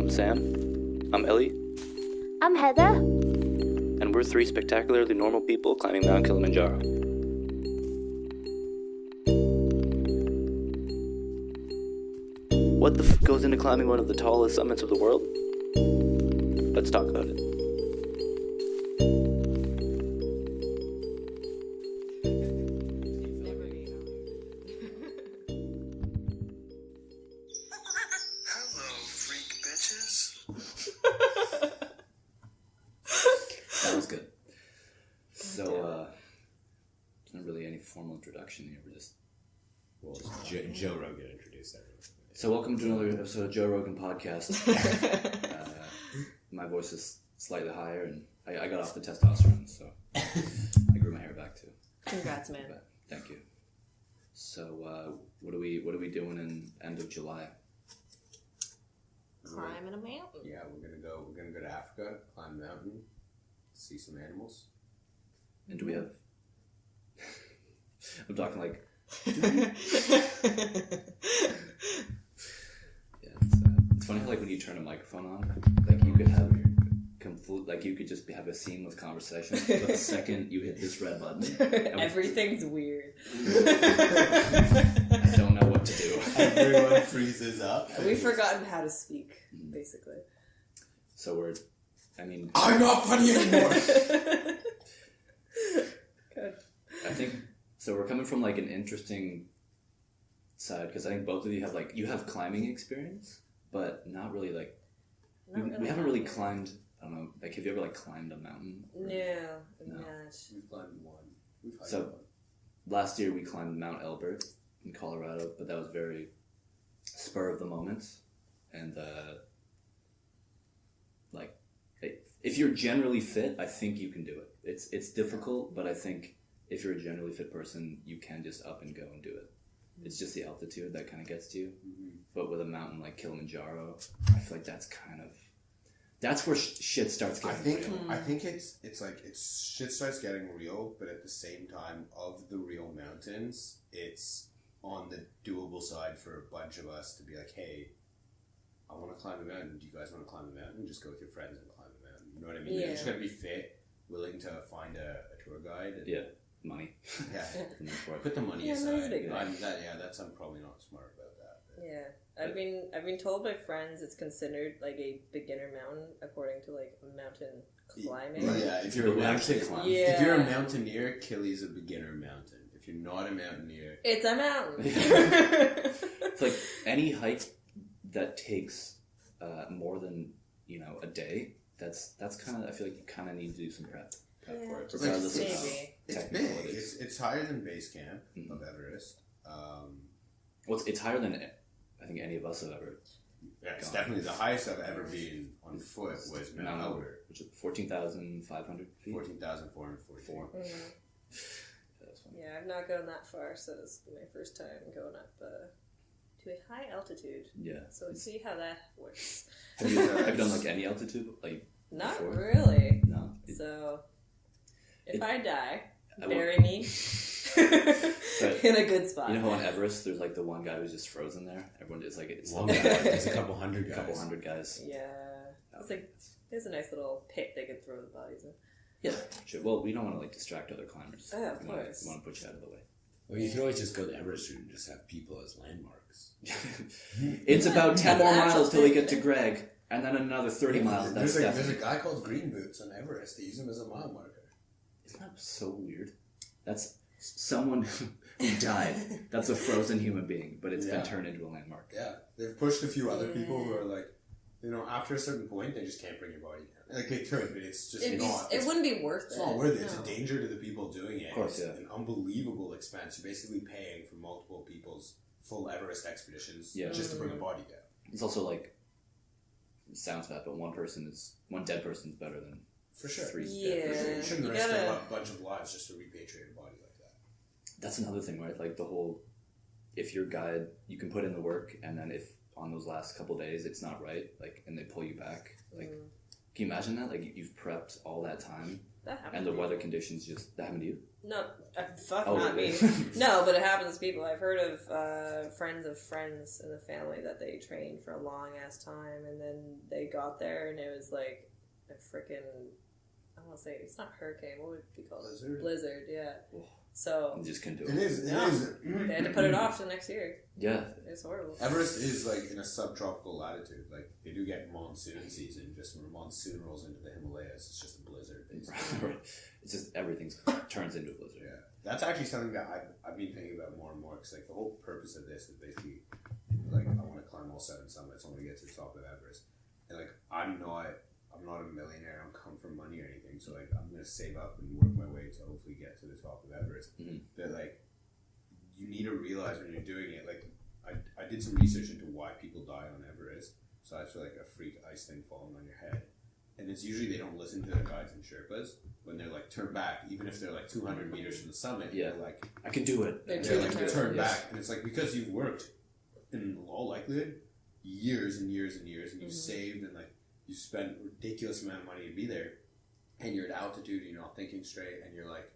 I'm Sam. I'm Ellie. I'm Heather. And we're three spectacularly normal people climbing Mount Kilimanjaro. What the goes into climbing one of the tallest summits of the world? Let's talk about it. Hello, freak bitches. That was good. So, there's not really any formal introduction here. We're just Joe Rogan introduced everyone. So welcome to another episode of Joe Rogan Podcast. My voice is slightly higher, and I got off the testosterone, so I grew my hair back too. Congrats, man. But thank you. So what are we doing in end of July? Climbing a mountain. Yeah, we're gonna go to Africa, climb a mountain, see some animals. And do we have? I'm talking like. Yeah, it's funny how like when you turn a microphone on, like you could have you could just have a seamless conversation, but the second you hit this red button, Everything's weird. I don't know what to do. Everyone freezes up. We've forgotten how to speak, basically. So I'm not funny anymore. Good. I think so. We're coming from like an interesting side because I think both of you have climbing experience, but not really like we haven't really climbed. I don't know. Like, have you ever like climbed a mountain? No. No. We've climbed one. We've hiked So one. last year we climbed Mount Elbert in Colorado, but that was very spur of the moment, and like if you're generally fit, I think you can do it. It's difficult, but I think if you're a generally fit person, you can just up and go and do it. It's just the altitude that kind of gets to you. Mm-hmm. But with a mountain like Kilimanjaro, I feel like that's where shit starts getting real. I think it's shit starts getting real, but at the same time, of the real mountains, it's on the doable side for a bunch of us to be like, hey, I want to climb a mountain. Do you guys want to climb a mountain? Just go with your friends and climb a mountain. You know what I mean? Yeah. You're just gotta be fit, willing to find a tour guide. And, Yeah, money. Yeah. And then for it. Put the money Yeah, aside. money's a big thing. I'm probably not smart about that. But. Yeah. I've been told by friends it's considered like a beginner mountain according to like mountain climbing. Yeah, If you're allowed to climb. Yeah. If you're a mountaineer, Kili's a beginner mountain. If you're not a mountaineer, It's a mountain. It's like any hike that takes more than a day. That's kind of, I feel like you kind of need to do some prep for it, just regardless of maybe. how it's technical big. it is. It's higher than base camp Mhm. of Everest. Well, it's higher than I think any of us have ever. Yeah, it's God. definitely the highest I've ever been on foot was Mount Elbert, which is 14,500 feet. 14,444. Mhm. That's funny. Yeah, I've not gone that far, so this will be my first time going up to a high altitude. Yeah. So we'll see how that works. Have you done like any altitude? Like Not before? really. No. So if I die, I bury me in a good spot. You know how on Everest there's like the one guy who's just frozen there. Everyone is like it's One like guy, there's a couple hundred guys. couple hundred guys. Yeah. It's like there's a nice little pit they could throw the bodies in. Yeah, sure. Well, we don't want to like distract other climbers. Oh, of We course. want to put you out of the way. Well, you can always just go to Everest and just have people as landmarks. It's about 10 That's more actual miles till we thing. get to Greg, and then another 30 miles. That's There's definitely. a guy called Green Boots on Everest. They use him as a mile marker. Isn't that so weird? That's someone who died. That's a frozen human being, but it's been turned into a landmark. Yeah, they've pushed a few other people who are like, after a certain point, they just can't bring your body down. Like they could, but it's just not. It wouldn't be worth it. It's not worth it. It's No. a danger to the people doing it. Of course, it's yeah. an unbelievable expense. You're basically paying for multiple people's full Everest expeditions just to bring a body down. It's also like, it sounds bad, but one dead person is better than For sure. three dead Yeah. persons. You shouldn't You risk gotta- a bunch of lives just to repatriate a body like that. That's another thing, right? Like the whole, if your guide, you can put in the work, and then if on those last couple days it's not right, like, and they pull you back, like, Can you imagine that? Like, you've prepped all that time, That happens. and the weather conditions just... That happened to you? No, fuck, Oh, not really? me. No, but it happens to people. I've heard of friends of friends in the family that they trained for a long ass time, and then they got there, and it was like a freaking, I want to say, it's not hurricane, what would it be called? Blizzard, yeah. Oh. So You just couldn't do it. It is. It No. is. they had to put it off to next year. Yeah. It's horrible. Everest is like in a subtropical latitude. Like they do get monsoon season. Just when monsoon rolls into the Himalayas, it's just a blizzard. Basically. Right. It's just everything turns into a blizzard. Yeah, that's actually something that I've been thinking about more and more. Because like the whole purpose of this is basically like I want to climb all 7 summits. I want to get to the top of Everest, and like I'm not a millionaire. I don't come from money or anything. So like I'm gonna save up and work my way to hopefully get to the top of Everest. Mm-hmm. But like you need to realize when you're doing it. Like I did some research into why people die on Everest. So I feel like a freak ice thing falling on your head. And it's usually they don't listen to their guides and Sherpas when they're like turn back, even if they're like 200 meters from the summit. Yeah. They're like I can do it. They're like turn turn Yes. back, and it's like because you've worked in all likelihood years and years and years, and you've saved and like you spent a ridiculous amount of money to be there, and you're at altitude and you're not thinking straight, and you're like,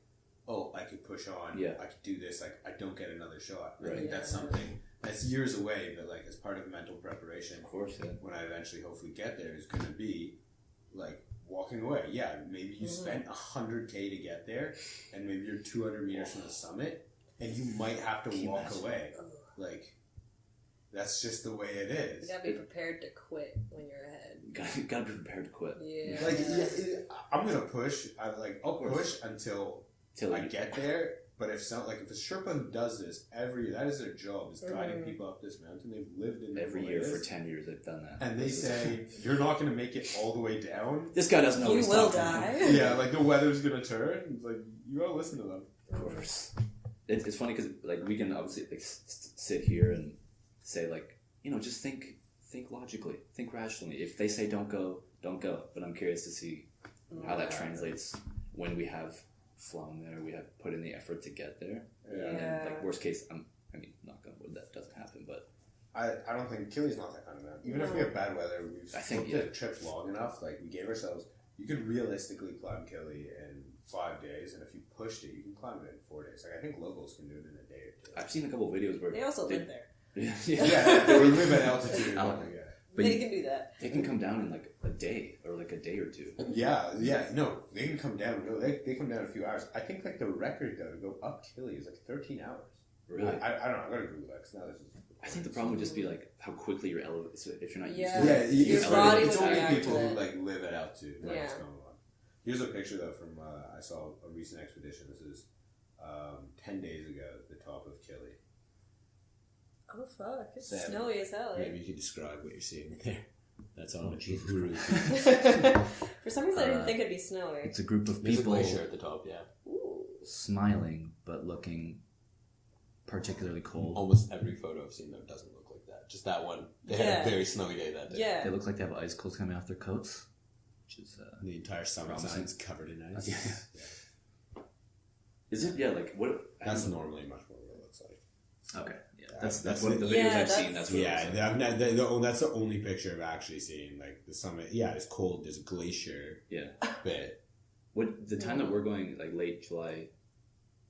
oh, I could push on, Yeah. I could do this, like I don't get another shot. I Right. think that's something that's years away, but like as part of mental preparation, Of course, yeah. when I eventually hopefully get there is going to be like walking away. Yeah, maybe you spent 100K to get there, and maybe you're 200 meters from the summit, and you might have to Can you walk imagine? away. Like that's just the way it You is. gotta be prepared to quit when you're ahead. Gotta be prepared to quit. Yeah. Like I'm gonna push. I'll push until Till I you get there. But if a Sherpa who does this that is their job, is guiding people up this mountain. They've lived in the every year for Himalayas, 10 years they've done that. and they This is- say you're not going to make it all the way down. this guy doesn't know what You he's will talking about. die. Yeah, like the weather's going to turn. It's like you got to listen to them. Of course. It's funny because like we can obviously like sit here and say like, you know, just think logically, think rationally. If they say don't go, don't go. But I'm curious to see how that translates when we have flown there, we have put in the effort to get there. Yeah. And then like worst case, I mean, knock on wood, that doesn't happen. But I don't think Kili's not that kind of man. Even if we have bad weather, we've I think, booked the trip long enough. Like we gave ourselves, you could realistically climb Kili in 5 days, and if you pushed it, you can climb it in 4 days. Like I think locals can do it in a day or two. I've seen a couple of videos where They also live there. yeah, Yeah, they live at altitude. Oh. But They you- can do that. they can come down in like a day or like a day or two. Yeah, no, they can come down. No, they come down in a few hours. I think like the record though to go up Kili is like 13 hours. Really, I don't know. I gotta Google that because now this is. I think the problem would just be like how quickly you're elevated. So if you're not used Yeah. to Yeah, it, Your it's, body it's will only react people to who it. like live at altitude. Know Yeah. what's going on. Here's a picture though from I saw a recent expedition. This is 10 days ago. The top of Kili. Oh fuck! It's Sam, snowy as hell. Maybe you could describe what you're seeing there. That's all much guru. For some reason, I didn't think it'd be snowy. it's a group of There's a people glacier at the top, yeah. Ooh. smiling but looking particularly cold. Almost every photo I've seen though doesn't look like that. Just that one. They had Yeah. a very snowy day that day. They Yeah. look like they have icicles coming off their coats, which is The entire summit Promising. sign's covered in ice. Yeah. Is it? Yeah, like what? I That's don't know. normally much more what it looks like. Okay, yeah, That's that's what the videos Yeah, I've seen. that's- That's what it looks like. That's the only picture I've actually seen. Like the summit. Yeah, it's cold. There's a glacier Yeah. bit. What the time that we're going, like late July,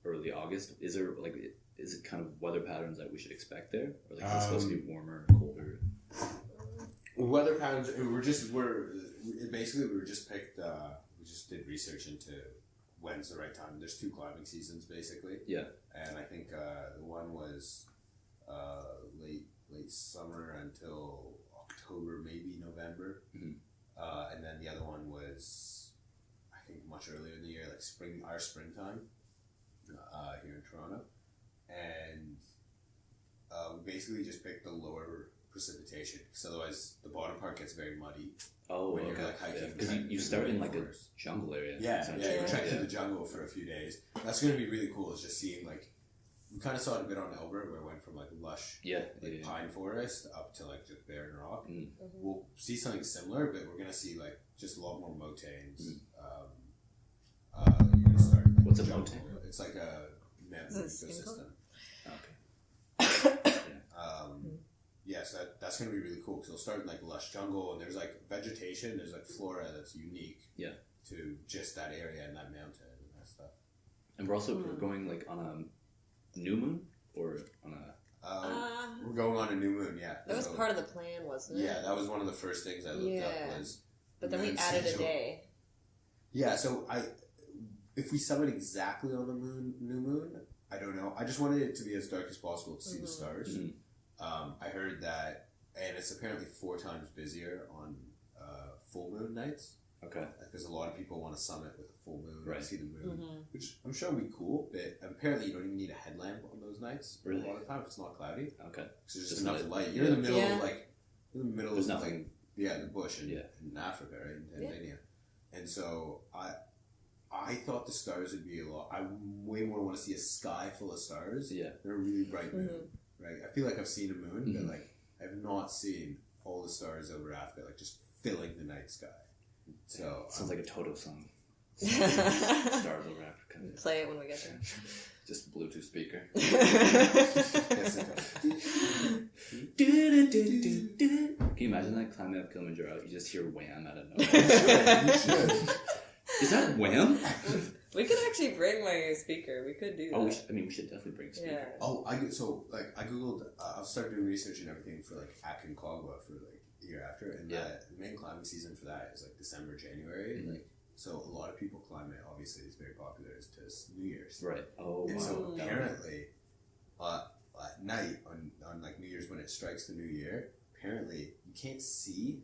early August? Is there like is it kind of weather patterns that we should expect there, or like is it supposed to be warmer, colder? Weather patterns. We just picked. We just did research into when's the right time. There's 2 climbing seasons basically, Yeah, and I think the one was late summer until October, maybe November, Mhm. and then the other one was I think much earlier in the year, like springtime here in Toronto, and we basically just picked the lower precipitation because otherwise the bottom part gets very muddy. Oh, When you're, okay. like, hiking Because kind of you in start the in like a rainforest. jungle area. Yeah, essentially, we right? trekked through the jungle for a few days. That's going to be really cool. Is just seeing like we kind of saw it a bit on Albert, where it went from like lush Yeah, like yeah. pine forest up to like just barren rock. Mm. We'll see something similar, but we're going to see like just a lot more motaines. You're going to start. Like, What's a jungle. motaine? It's like a mountain Is it ecosystem. Okay. yes, that's going to be really cool because it'll start in like lush jungle and there's like vegetation, there's like flora that's unique to just that area and that mountain and that stuff. And we're going like on a new moon or on a. We're going on a new moon, yeah. That was part of the plan, wasn't it? Yeah, that was one of the first things I looked up was. But then we added a day. Yeah, so if we summit exactly on the new moon, I don't know. I just wanted it to be as dark as possible to see the stars. I heard that, and it's apparently 4 times busier on full moon nights. Okay. Because a lot of people want to summit with a full moon right. and see the moon, which I'm sure would be cool, but apparently you don't even need a headlamp on those nights. Really? A lot of the time if it's not cloudy. Okay. So there's just enough light. You're in the middle of There's nothing. The bush in Africa, right? In Tanzania. And so I thought the stars would be a lot. I way more want to see a sky full of stars than a really bright moon. Right? I feel like I've seen a moon, but like I've not seen all the stars over Africa, like just filling the night sky. So sounds like a Toto song. Stars over Africa. Play it when we get there. Just Bluetooth speaker. Can you imagine that climbing up Kilimanjaro? You just hear wham out of nowhere. Is that wham? We could actually bring my speaker. We could do that. Oh, we should definitely bring a speaker. Yeah. Oh, I googled. I've started doing research and everything for like Aconcagua for like the year after, and the main climbing season for that is like December, January. Like, so a lot of people climb it. Obviously, it's very popular. It's to New Year's. Right. Oh, and so apparently, at night on like New Year's when it strikes the new year, apparently you can't see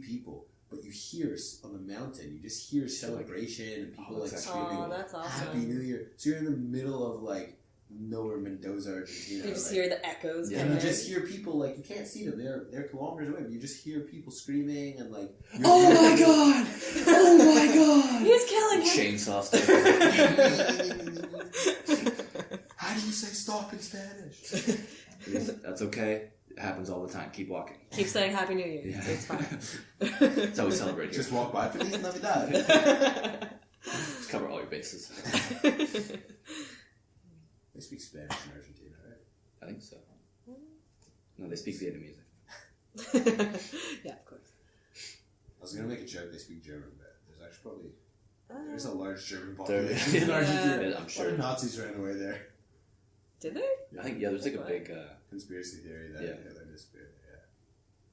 people. But you hear on the mountain, you just hear celebration and people like screaming, that's awesome. Happy New Year. So you're in the middle of like nowhere, Mendoza, Argentina. You just hear the echoes. And you just hear people like, you can't see them, they're kilometers away, but you just hear people screaming and like, oh my god! Oh my god! He's killing him! Chainsaw stick. How do you say stop in Spanish? That's okay. It happens all the time. Keep walking. Keep saying Happy New Year. Yeah. It's fine. That's how we celebrate here. Just walk by. Feliz Navidad. Just cover all your bases. They speak Spanish in Argentina, right? I think so. No, they speak Vietnamese. Yeah, of course. I was going to make a joke they speak German, but there's actually probably... There's a large German There- population in Argentina. Yeah, I'm sure. Nazis ran away there. Did they? I think, there's like a big... Conspiracy theory that Hitler disappeared,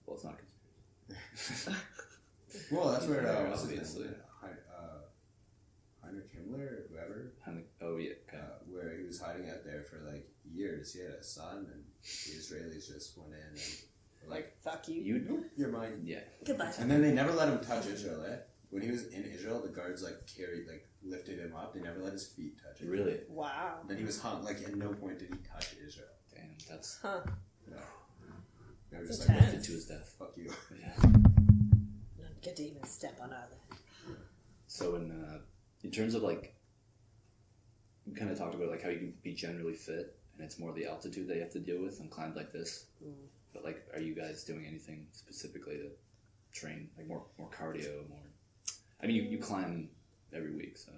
well, it's not a conspiracy. Well, that's where... Obviously. Heinrich Himmler, whoever, Oh, yeah. Okay. where he was hiding out there for like years. He had a son, and the Israelis just went in and were like, Fuck you. You? "You're mine." Yeah. Goodbye. And then they never let him touch Israel. When he was in Israel, the guards lifted him up. They never let his feet touch it. Really? Wow. And then he was hung. Like at no point did he touch Israel. Damn, that's... Huh. No. They were It's just like, intense. Lifted to his death. "Fuck you." Yeah. Not get to even step on either. So in terms of like, we kind of talked about like how you can be generally fit, and it's more the altitude that you have to deal with on climbs like this. But like, are you guys doing anything specifically to train, like more cardio, more? I mean, you climb every week, so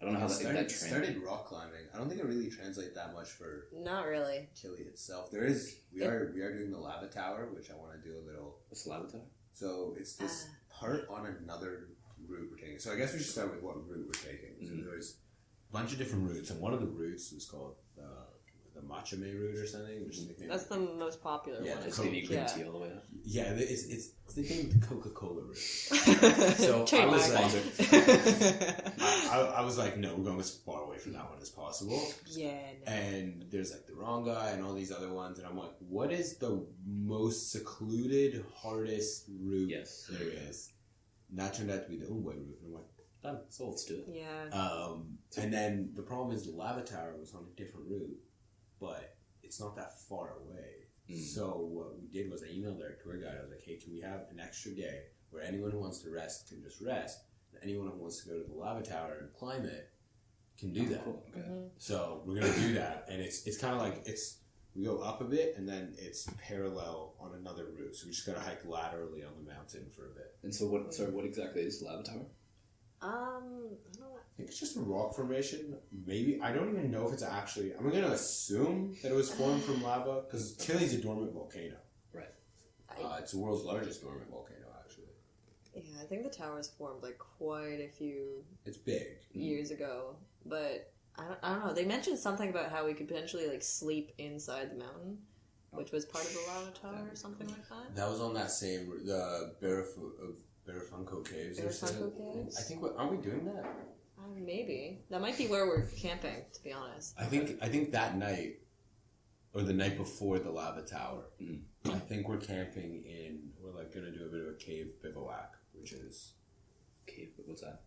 I don't know how that training. Started rock climbing. I don't think it really translates that much for Not really. Kili itself. We are doing the lava tower, which I want to do a little. What's the lava tower? So it's this part on another route we're taking. So I guess we should start with what route we're taking. So there's a bunch of different routes, and one of the routes was called the Machame route or something, which is nicknamed. That's the most popular Yeah, one. It's maybe green tea all the way up. Yeah, it's nicknamed the Coca-Cola route. So I was I was like, no, we're going as far away from that one as possible. Yeah. No. And there's like the Ranga and all these other ones, and I'm like, what is the most secluded, hardest route there is? And that turned out to be the Umbwe route, and I'm like, done, sold. Let's do it. Yeah. And then the problem is the lava tower was on a different route, but it's not that far away. So what we did was I emailed our tour guide. I was like, hey, can we have an extra day where anyone who wants to rest can just rest, and anyone who wants to go to the lava tower and climb it can do that. Cool. Okay. So we're gonna do that, and it's kind of like we go up a bit, and then it's parallel on another route. So we just gotta hike laterally on the mountain for a bit. And so what exactly is the lava tower? I don't know. I think it's just a rock formation. Maybe I don't even know if it's actually. I'm gonna assume that it was formed from lava because Kili's a dormant volcano. It's the world's largest dormant volcano, actually. Yeah, I think the towers formed like quite a few It's big. years ago, but I don't know. They mentioned something about how we could potentially like sleep inside the mountain, which was part of the lava tower or something like that. That was on that same the Barafunco Caves. Barafunco Caves? I think aren't we doing that? Maybe that might be where we're camping. To be honest, I think that night or the night before the lava tower. I think we're camping in. We're like gonna do a bit of a cave bivouac, which is Cave, what's that?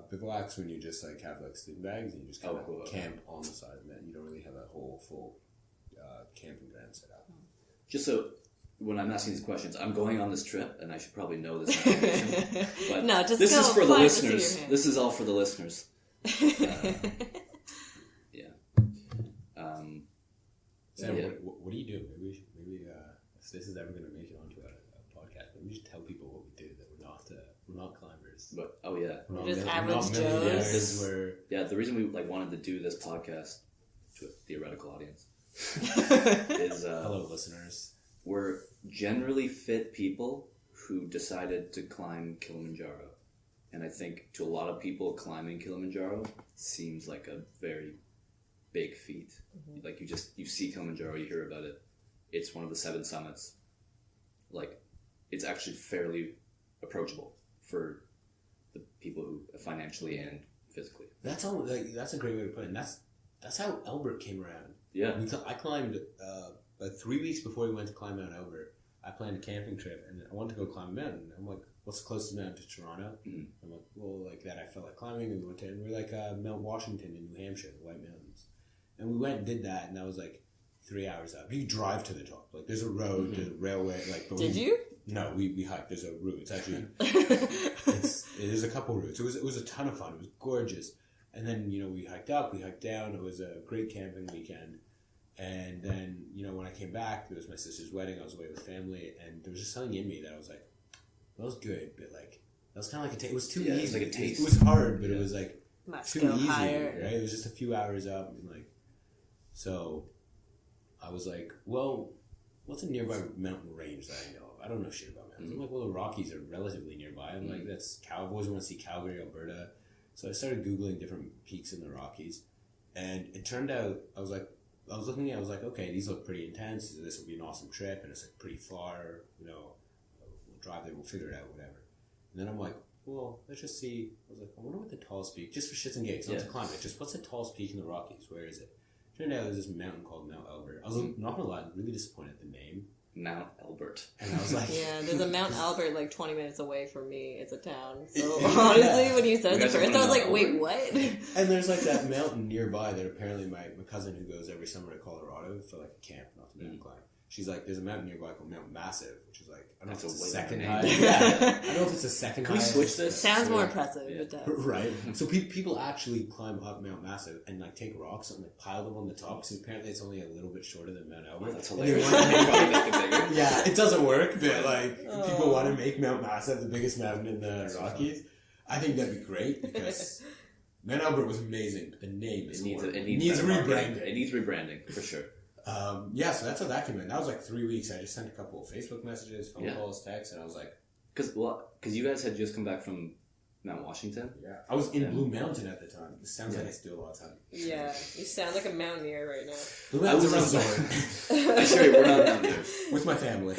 bivouacs when you just like have like sleeping bags and you just kind of cool. camp on the side of it. You don't really have a whole full camping ground set up. Just so when I'm asking these questions, I'm going on this trip, and I should probably know this information. But no, just this go is for the fly to see your listeners. hand. This is all for the listeners. Yeah. Sam, Yeah. what do you do? Maybe if this is ever going to make it onto a podcast, maybe we should tell people what we do. That we're not climbers. But oh yeah, We're Just not average millionaires, Joes. We're yeah. The reason we wanted to do this podcast to a theoretical audience is hello, listeners. we're generally fit people who decided to climb Kilimanjaro. And I think to a lot of people, climbing Kilimanjaro seems like a very big feat. Like you see Kilimanjaro, you hear about it. It's one of the 7 summits. Like, it's actually fairly approachable for the people who financially and physically. That's all. Like, that's a great way to put it. And that's how Albert came around. Yeah. I climbed about 3 weeks before we went to climb Mount Albert. I planned a camping trip, and I wanted to go climb a mountain. I'm like, what's the closest mountain to Toronto? I'm like, well, like that I felt like climbing, and we went to, and we're like Mount Washington in New Hampshire, the White Mountains. And we went and did that, and that was like 3 hours up. You drive to the top. Like, there's a road, there's a railway. Like, but Did you? No, we hiked. There's a route. It's actually, there's a couple routes. It was a ton of fun. It was gorgeous. And then, we hiked up, we hiked down. It was a great camping weekend. And then, when I came back, there was my sister's wedding. I was away with family, and there was just something in me that I was like, that was good, but like, that was kind of like a taste. It was too easy. It's like a taste. It was hard, but it was like Must too go easy, higher. right? It was just a few hours up, and like, so I was like, well, what's a nearby mountain range that I know of? I don't know shit about mountains. I'm like, well, the Rockies are relatively nearby. I'm like, I've always want to see Calgary, Alberta. So I started Googling different peaks in the Rockies, and it turned out, I was looking at it, I was like, okay, these look pretty intense. This will be an awesome trip, and it's like pretty far, we'll drive there, we'll figure it out, whatever. And then I'm like, well, let's just see. I was like, I wonder what the tallest peak, just for shits and gigs, not to climb it, just what's the tallest peak in the Rockies? Where is it? Turned out there's this mountain called Mount Albert. I was not gonna lie, really disappointed at the name. Mount Albert. And I was like, Yeah, there's a Mount Albert like 20 minutes away from me. It's a town. So honestly, when you said it You guys first, are I was like, Mount wait, Albert? what? and there's like that mountain nearby that apparently my cousin who goes every summer to Colorado for like a camp, not to mountain climb. She's like, there's a mountain nearby called Mount Massive, which is like, I don't know if That's it's a the way second better high. name. Yeah, I don't know if it's the second Can we highest. switch this? Sounds more Yeah. impressive. Yeah. It does. Right. So people actually climb up Mount Massive and like take rocks and like pile them on the top because apparently it's only a little bit shorter than Mount Albert. Oh, that's And they hilarious. want to make- Probably make it bigger. yeah, it doesn't work, but like Oh. people want to make Mount Massive the biggest mountain in the Rockies. I think that'd be great because Mount Albert was amazing, but the name is It needs horrible. better marketing. rebranding. It needs rebranding for sure. Yeah, so that's how that came in. That was like 3 weeks. I just sent a couple of Facebook messages, phone calls, texts, and I was like, Because you guys had just come back from Mount Washington. yeah. I was in Blue Mountain at the time. It sounds like I still a lot of time. Yeah, you sound like a mountaineer right now. Blue I was Mountain's a around resort I assure you, we're not down there. with my family.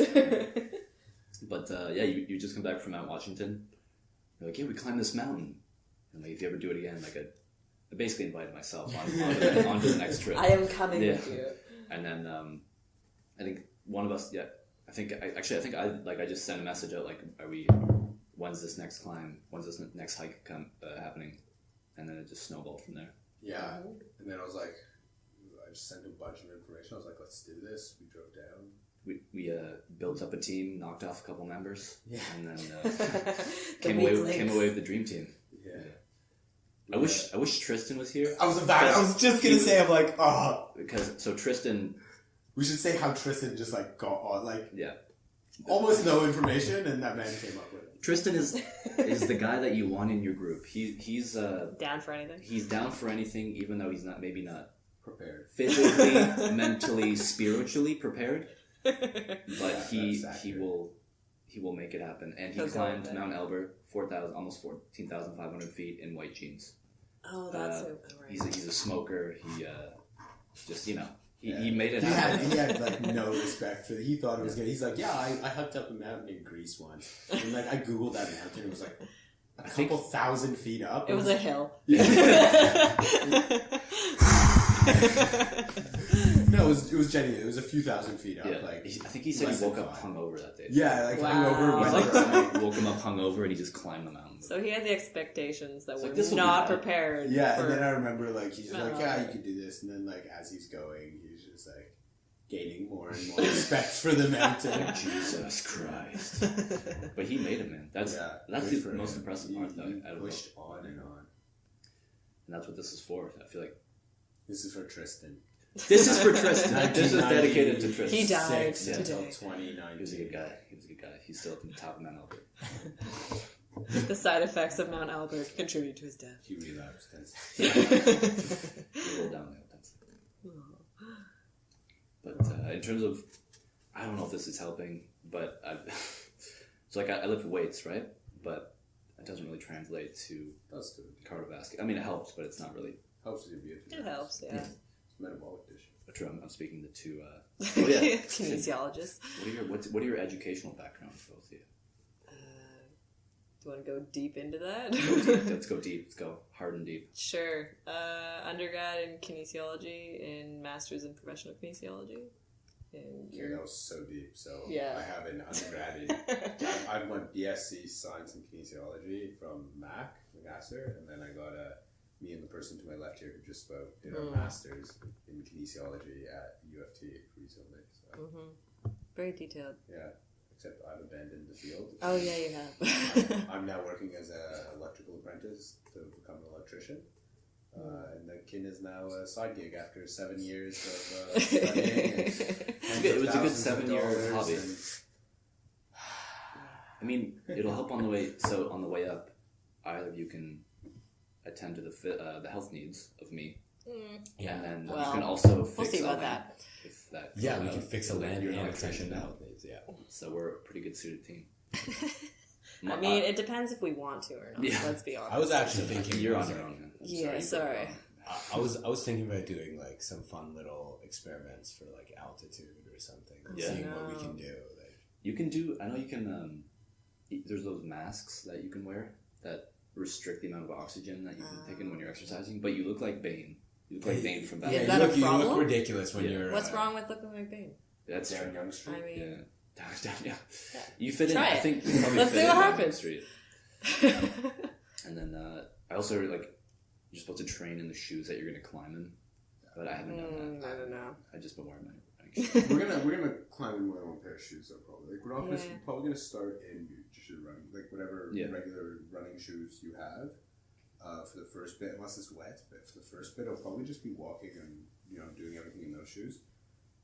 But yeah, you just come back from Mount Washington. You're like, yeah, we climbed this mountain. And like, if you ever do it again, like I basically invited myself onto the next trip. I am coming Yeah. with you. And then I think one of us, I think I just sent a message out like, when's this next climb? When's this next hike happening? And then it just snowballed from there. Yeah, and then I was like, I just sent a bunch of information. I was like, let's do this. We drove down. We built up a team, knocked off a couple members, Yeah. and then The came weak away links. with the dream team. Yeah. I wish Tristan was here I was just gonna say, I'm like, because Tristan, we should say how Tristan just like got on, like yeah, almost no information, and that man came up with it. Tristan is the guy that you want in your group. He's Down for anything? he's down for anything, even though he's maybe not Prepared. physically, mentally, spiritually prepared. But Yeah, he that's accurate. will he will make it happen. And he He'll go climbed with it. Mount Elbert, almost 14,500 feet in white jeans. Oh, that's Uh, right. He's a smoker. He just he Yeah. made it He had, happen. he had like no respect for it. He thought it was good. He's like, yeah, I hiked up a mountain in Greece once. And like I googled that mountain. It was like a couple thousand feet up. It was a hill. No, it was genuine. It was a few thousand feet up. Yeah, Like I think he said less he woke than up five. hungover that day. Yeah, like Wow. hungover. He's Like, like, somebody woke him up hungover and he just climbed the mountain. So he had the expectations that It's were like, this will be not fun. prepared. yeah, for... and then I remember like he's just like, Oh. yeah, you could do this, and then like as he's going, he's just like gaining more and more respect for the mountain. Jesus Christ! But he made it, man. That's good the for most him. impressive part that He I pushed on and on. and that's what this is for. I feel like This is for Tristan. this is for Tristan. This is dedicated to Tristan. He died Six today. until 2019. He was a good guy. He's still at the top of Mount Albert. The side effects of Mount Albert contribute to his death. He relapsed. A little downhill. But in terms of, I don't know if this is helping, but it's like I lift weights, right? But it doesn't really translate to That's good. cardiovascular. I mean, it helps, but it's not really. Helps with your BF. It helps, yeah. It's metabolic tissue. True. I'm speaking to two. Oh yeah. Kinesiologist. What are your educational backgrounds, both of you? Do you want to go deep into that? Let's go deep. Let's go hard and deep. Sure. Undergrad in kinesiology and master's in professional kinesiology. And Yeah, that was so deep. So Yeah. I have an undergrad in, I went BSc Science and Kinesiology from McMaster, and then I got me and the person to my left here who just spoke did our masters in kinesiology at U of T recently. So very detailed. yeah, except I've abandoned the field. Oh yeah, you have. I'm now working as an electrical apprentice to become an electrician. And the kin is now a side gig after 7 years of studying. And It was a good 7-year hobby. and- I mean, it'll help on the way. So on the way up, either of you can attend to the health needs of me, Yeah. and then Well, you can also fix we'll see a about land that. If that Yeah, we can fix a land You're and an attention electrician to now. health needs. Yeah. So we're a pretty good suited team. I mean, it depends if we want to or not. Yeah. Let's be honest. I was actually thinking you're on your own. Man. I'm Yeah, you sorry. broke it I was thinking about doing like some fun little experiments for like altitude or something. And Yeah. seeing what we can do. Like, You can do. I know you can. There's those masks that you can wear that restrict the amount of oxygen that you can take in when you're exercising. But you look like Bane. You look like Bane from Is Batman. that you a look, you problem? look ridiculous when Yeah. you're. What's wrong with looking like Bane? That's Down true. Young Street. I mean, Yeah. Yeah. You fit in. Try I it. think you probably Let's fit see in what on happens. Street. And then I also like you're supposed to train in the shoes that you're going to climb in, but I haven't done that. I don't know. I just been wearing my running shoes. We're gonna climb in more than one pair of shoes though, probably. Like we're not Yeah. probably gonna start in just your running, like whatever Yeah. regular running shoes you have. For the first bit, unless it's wet, but for the first bit, I'll probably just be walking and doing everything in those shoes.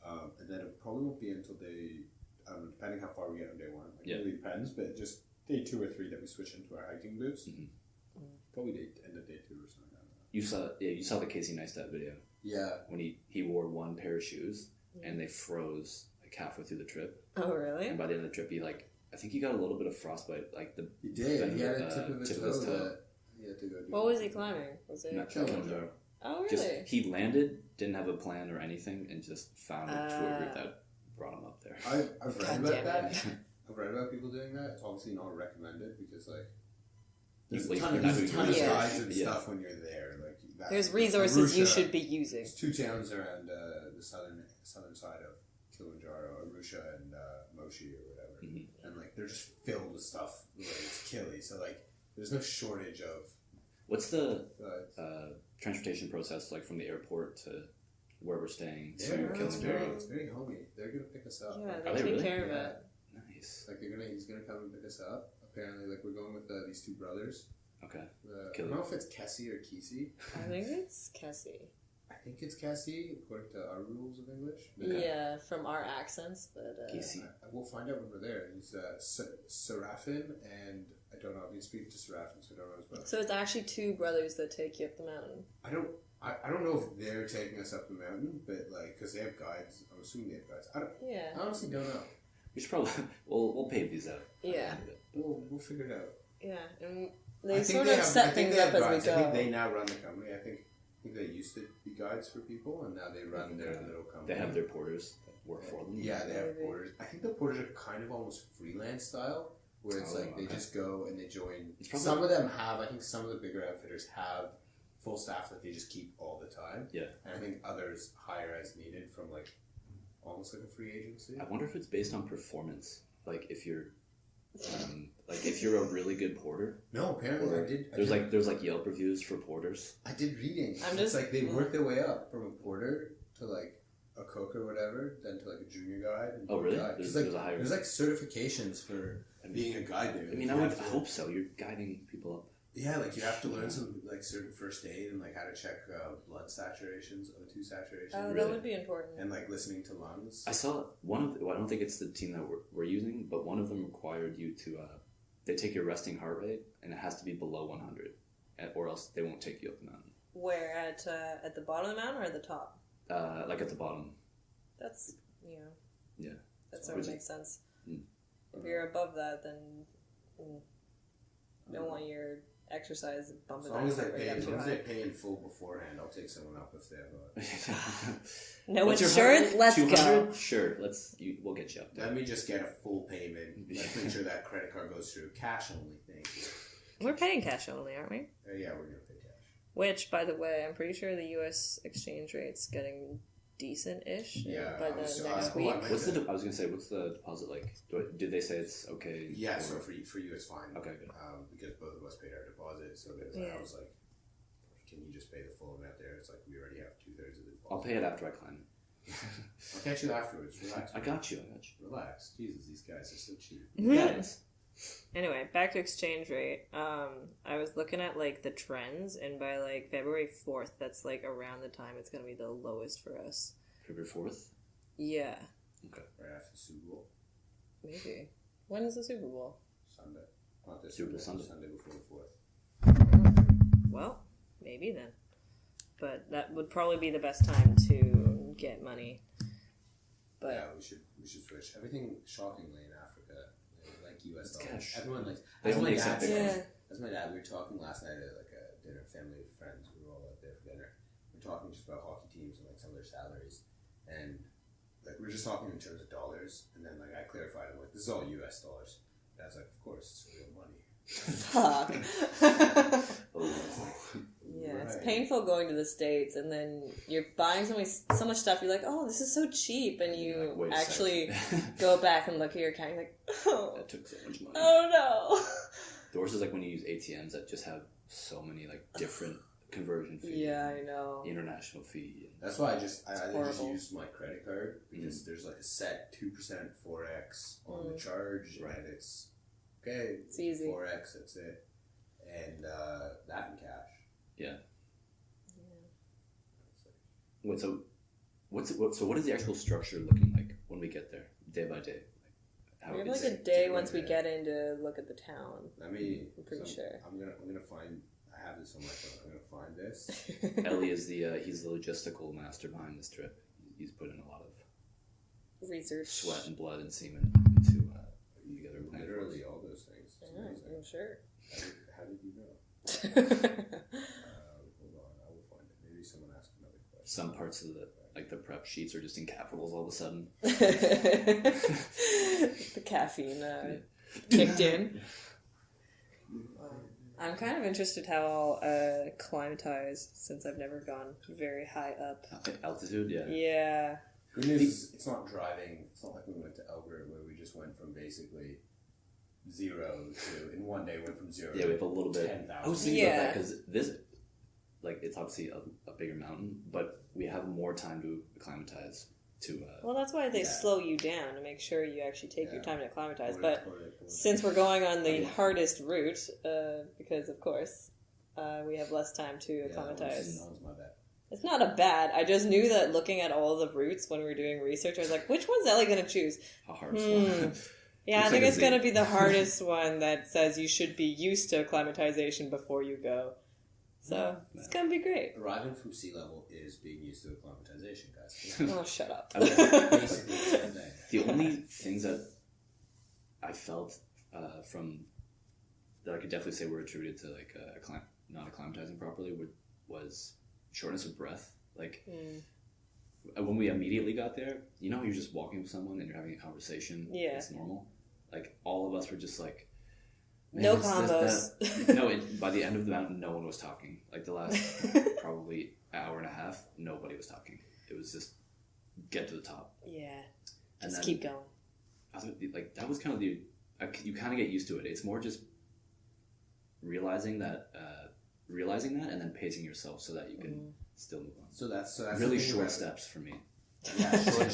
And then it probably won't be until day, depending how far we get on day one. Like, Yeah. It really depends, but just day 2 or 3 that we switch into our hiking boots. Mhm. Probably end of day 2 or something. I don't know. You saw the Casey Neistat video Yeah. when he wore one pair of shoes and they froze like halfway through the trip, Oh really? and by the end of the trip I think he got a little bit of frostbite, like the He did. Then He had a the, tip of his tip of toe his toe. that he had to go do. What was he climbing? Was it? not Kilimanjaro. Kilimanjaro. Oh really? Just he landed, didn't have a plan or anything, and just found a tour group that brought him up there. I've read God about damn that. it. I've read about people doing that. It's obviously not recommended because there's You're a ton not of doing your guides and Yeah. stuff when you're there. Like that, There's resources you Arusha- should be using. There's 2 towns around the southern side of Kilimanjaro, Arusha and Moshi or whatever, Mhm. and like they're just filled with stuff related to Kili. So like there's no shortage of. What's the Uh, transportation process like from the airport to where we're staying to yeah, Kilimanjaro? it's very homey. They're gonna pick us up. Yeah, Like, they Are they take really? care of Yeah. it. Nice. like he's gonna come and pick us up. Apparently, like we're going with these 2 brothers. Okay. I Kili. don't know if it's Kessie or Kesey. I think it's Cassie. I think it's Cassie, according to our rules of English. Okay. Yeah, from our accents, but Casey. I will find out when we're there. He's Seraphin, and I don't know. I've been speaking to Seraphin, so I don't know his brother. so it's actually 2 brothers that take you up the mountain. I don't know if they're taking us up the mountain, but like, because they have guides. I'm assuming they have guides. I Yeah. honestly don't know. We should probably we'll pave these out. Yeah. We'll figure it out. Yeah, and I they think sort they of have- set I think things they up have as we guides. go. I think they now run the company. I think they used to be guides for people, and now they run their little company. They have their porters that work for them. Yeah, they have Maybe. porters. I think the porters are kind of almost freelance style, where it's like they just go and they join. It's probably- Some of them have. I think some of the bigger outfitters have full staff that they just keep all the time. Yeah. And I think others hire as needed from like almost like a free agency. I wonder if it's based on performance. Like if you're a really good porter. No, apparently Or I did. There's like Yelp reviews for porters. I did reading. I'm It's just- like they work their way up from a porter to like a cook or whatever, then to like a junior guide. And Oh, really? guide. There's like, a higher- there's like certifications for being a guide there. I mean, I You would have to- hope so. You're guiding people up. Yeah, like you have to learn some like certain first aid and like how to check blood saturations, O2 saturation, Oh, that Really? would be important. and like listening to lungs. I saw one of. Well, I don't think it's the team that we're using, but one of them required you to. They take your resting heart rate, and it has to be below 100, or else they won't take you up the mountain. Where at the bottom of the mountain or at the top? Like at the bottom. That's Yeah. that sort of Which- makes sense. Mm. If you're above that, then you don't want your exercise bumping As long as that they heart pay, rate up as too long as they high. pay in full beforehand, I'll take someone up if they have a. No What's your heart insurance. rate? Let's 200? go. Sure. We'll get you up there. Let me just get a full payment. Let's make sure that credit card goes through. Cash only, thank you. We're paying cash only, aren't we? Yeah, we're gonna pay cash. Which, by the way, I'm pretty sure the U.S. exchange rate's getting decent-ish Yeah, by I the was- next I week. meant What's to- I was gonna say, what's the deposit like? Did they say it's okay? Yeah, or- so for you it's fine. Okay, good. Because both of us paid our deposit, so there's Yeah. I was like, can you just pay the full amount there? It's like we already have 2/3 of the deposit. I'll pay it after I climb. I'll catch you afterwards. Relax. I got you. Relax. Jesus, these guys are so cheap. Guys. Anyway, back to exchange rate. I was looking at like the trends, and by like February 4th, that's like around the time it's gonna be the lowest for us. February 4th. Yeah, Right after the Super Bowl. maybe. When is the Super Bowl? Sunday. Not this Super Bowl Sunday. Sunday. Sunday before the 4th. Well, maybe then. But that would probably be the best time to get money. But Yeah, we should switch. Everything shockingly in Africa, like US It's dollars. cash. Everyone likes. They as only my accept dad Bitcoin. said- yeah, As my dad, we were talking last night at like a dinner, family of friends. We were all out there for dinner. We were talking just about hockey teams and like some of their salaries, and like we were just talking in terms of dollars. And then like I clarified, I'm like, this is all US dollars. Dad's like, of course, it's real money. fuck. Oh, Yeah, it's Right. painful going to the States, and then you're buying so much stuff. You're like, oh, this is so cheap, and you Like, wait a actually second. go back and look at your account. You're like, oh, That took so much money. oh no. The worst is like when you use ATMs that just have so many like different conversion fees. Yeah, I know. International fee. That's why I either just horrible. use my credit card because there's like a set 2% 4x on the charge, Right. and it's okay. It's easy. 4x, that's it, and that in cash. Yeah. Wait, so what is the actual structure looking like when we get there, day by day? How We have is like a it? day once we get in to look at the town. Let me. I'm pretty sure. I'm gonna find. I have this on my phone. I'm gonna find this. Ellie is he's the logistical master behind this trip. He's put in a lot of Research. sweat and blood and semen into you guys are planning for Literally this. all those things. It's Yeah, amazing. I'm sure. How did you know? Hold on, I will find it. Maybe someone asked another question. Some parts of the prep sheets are just in capitals all of a sudden. The caffeine kicked in. I'm kind of interested how I'll acclimatize since I've never gone very high up. Altitude, yeah. Yeah. Good news is it's not driving. It's not like we went to Elbert where we just went from basically 0 to in one day went from 0 Yeah, we have a little bit. 10,000. I was thinking about Yeah. that because this, like, it's obviously a bigger mountain, but we have more time to acclimatize to. Well, that's why they Yeah. slow you down to make sure you actually take your Yeah. time to acclimatize. Toilet, But toilet. since we're going on the hardest route, because of course we have less time to acclimatize. No, it's my bad. It's not a bad. I just knew that looking at all the routes when we were doing research, I was like, which one's Ellie going to choose? How hard is one? Yeah, I Looks think like it's a going to Z. be the hardest one that says you should be used to acclimatization before you go. So it's going to be great. Arriving from sea level is being used to acclimatization, guys. Oh, shut up. I was- Basically the same thing. The only things that I felt from that I could definitely say were attributed to like not acclimatizing properly was shortness of breath. Like when we immediately got there, you know, you're just walking with someone and you're having a conversation. Yeah, it's normal. Like all of us were just like. No combos. By the end of the mountain, no one was talking. Like the last probably hour and a half, nobody was talking. It was just get to the top. Yeah, and just then, keep going. Like that was kind of you kind of get used to it. It's more just realizing that, and then pacing yourself so that you can still move on. So that's really short steps for me. Yeah, short.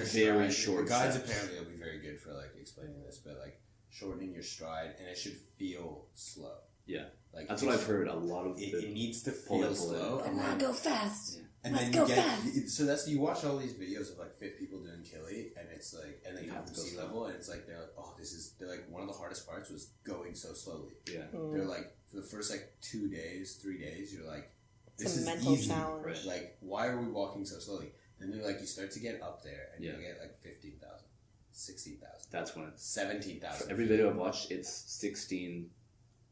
Very short. The guides steps. apparently will be very good for like explaining this, but like. Shortening your stride, and it should feel slow. Yeah, like that's what I've heard. A lot of it needs to feel slow. Come on, go fast. Yeah. And Let's then go fast. So that's you watch all these videos of like fit people doing Kili, and it's like, and they come from sea slow. level, and it's like they're like, oh, they're like one of the hardest parts was going so slowly. Yeah, they're like for the first like 2 days, 3 days, you're like, It's this a is mental easy. challenge. Right. Like, why are we walking so slowly? And then like you start to get up there, and you get like 15,000. 16,000. That's when it's 17,000. Every video I've watched, it's 16,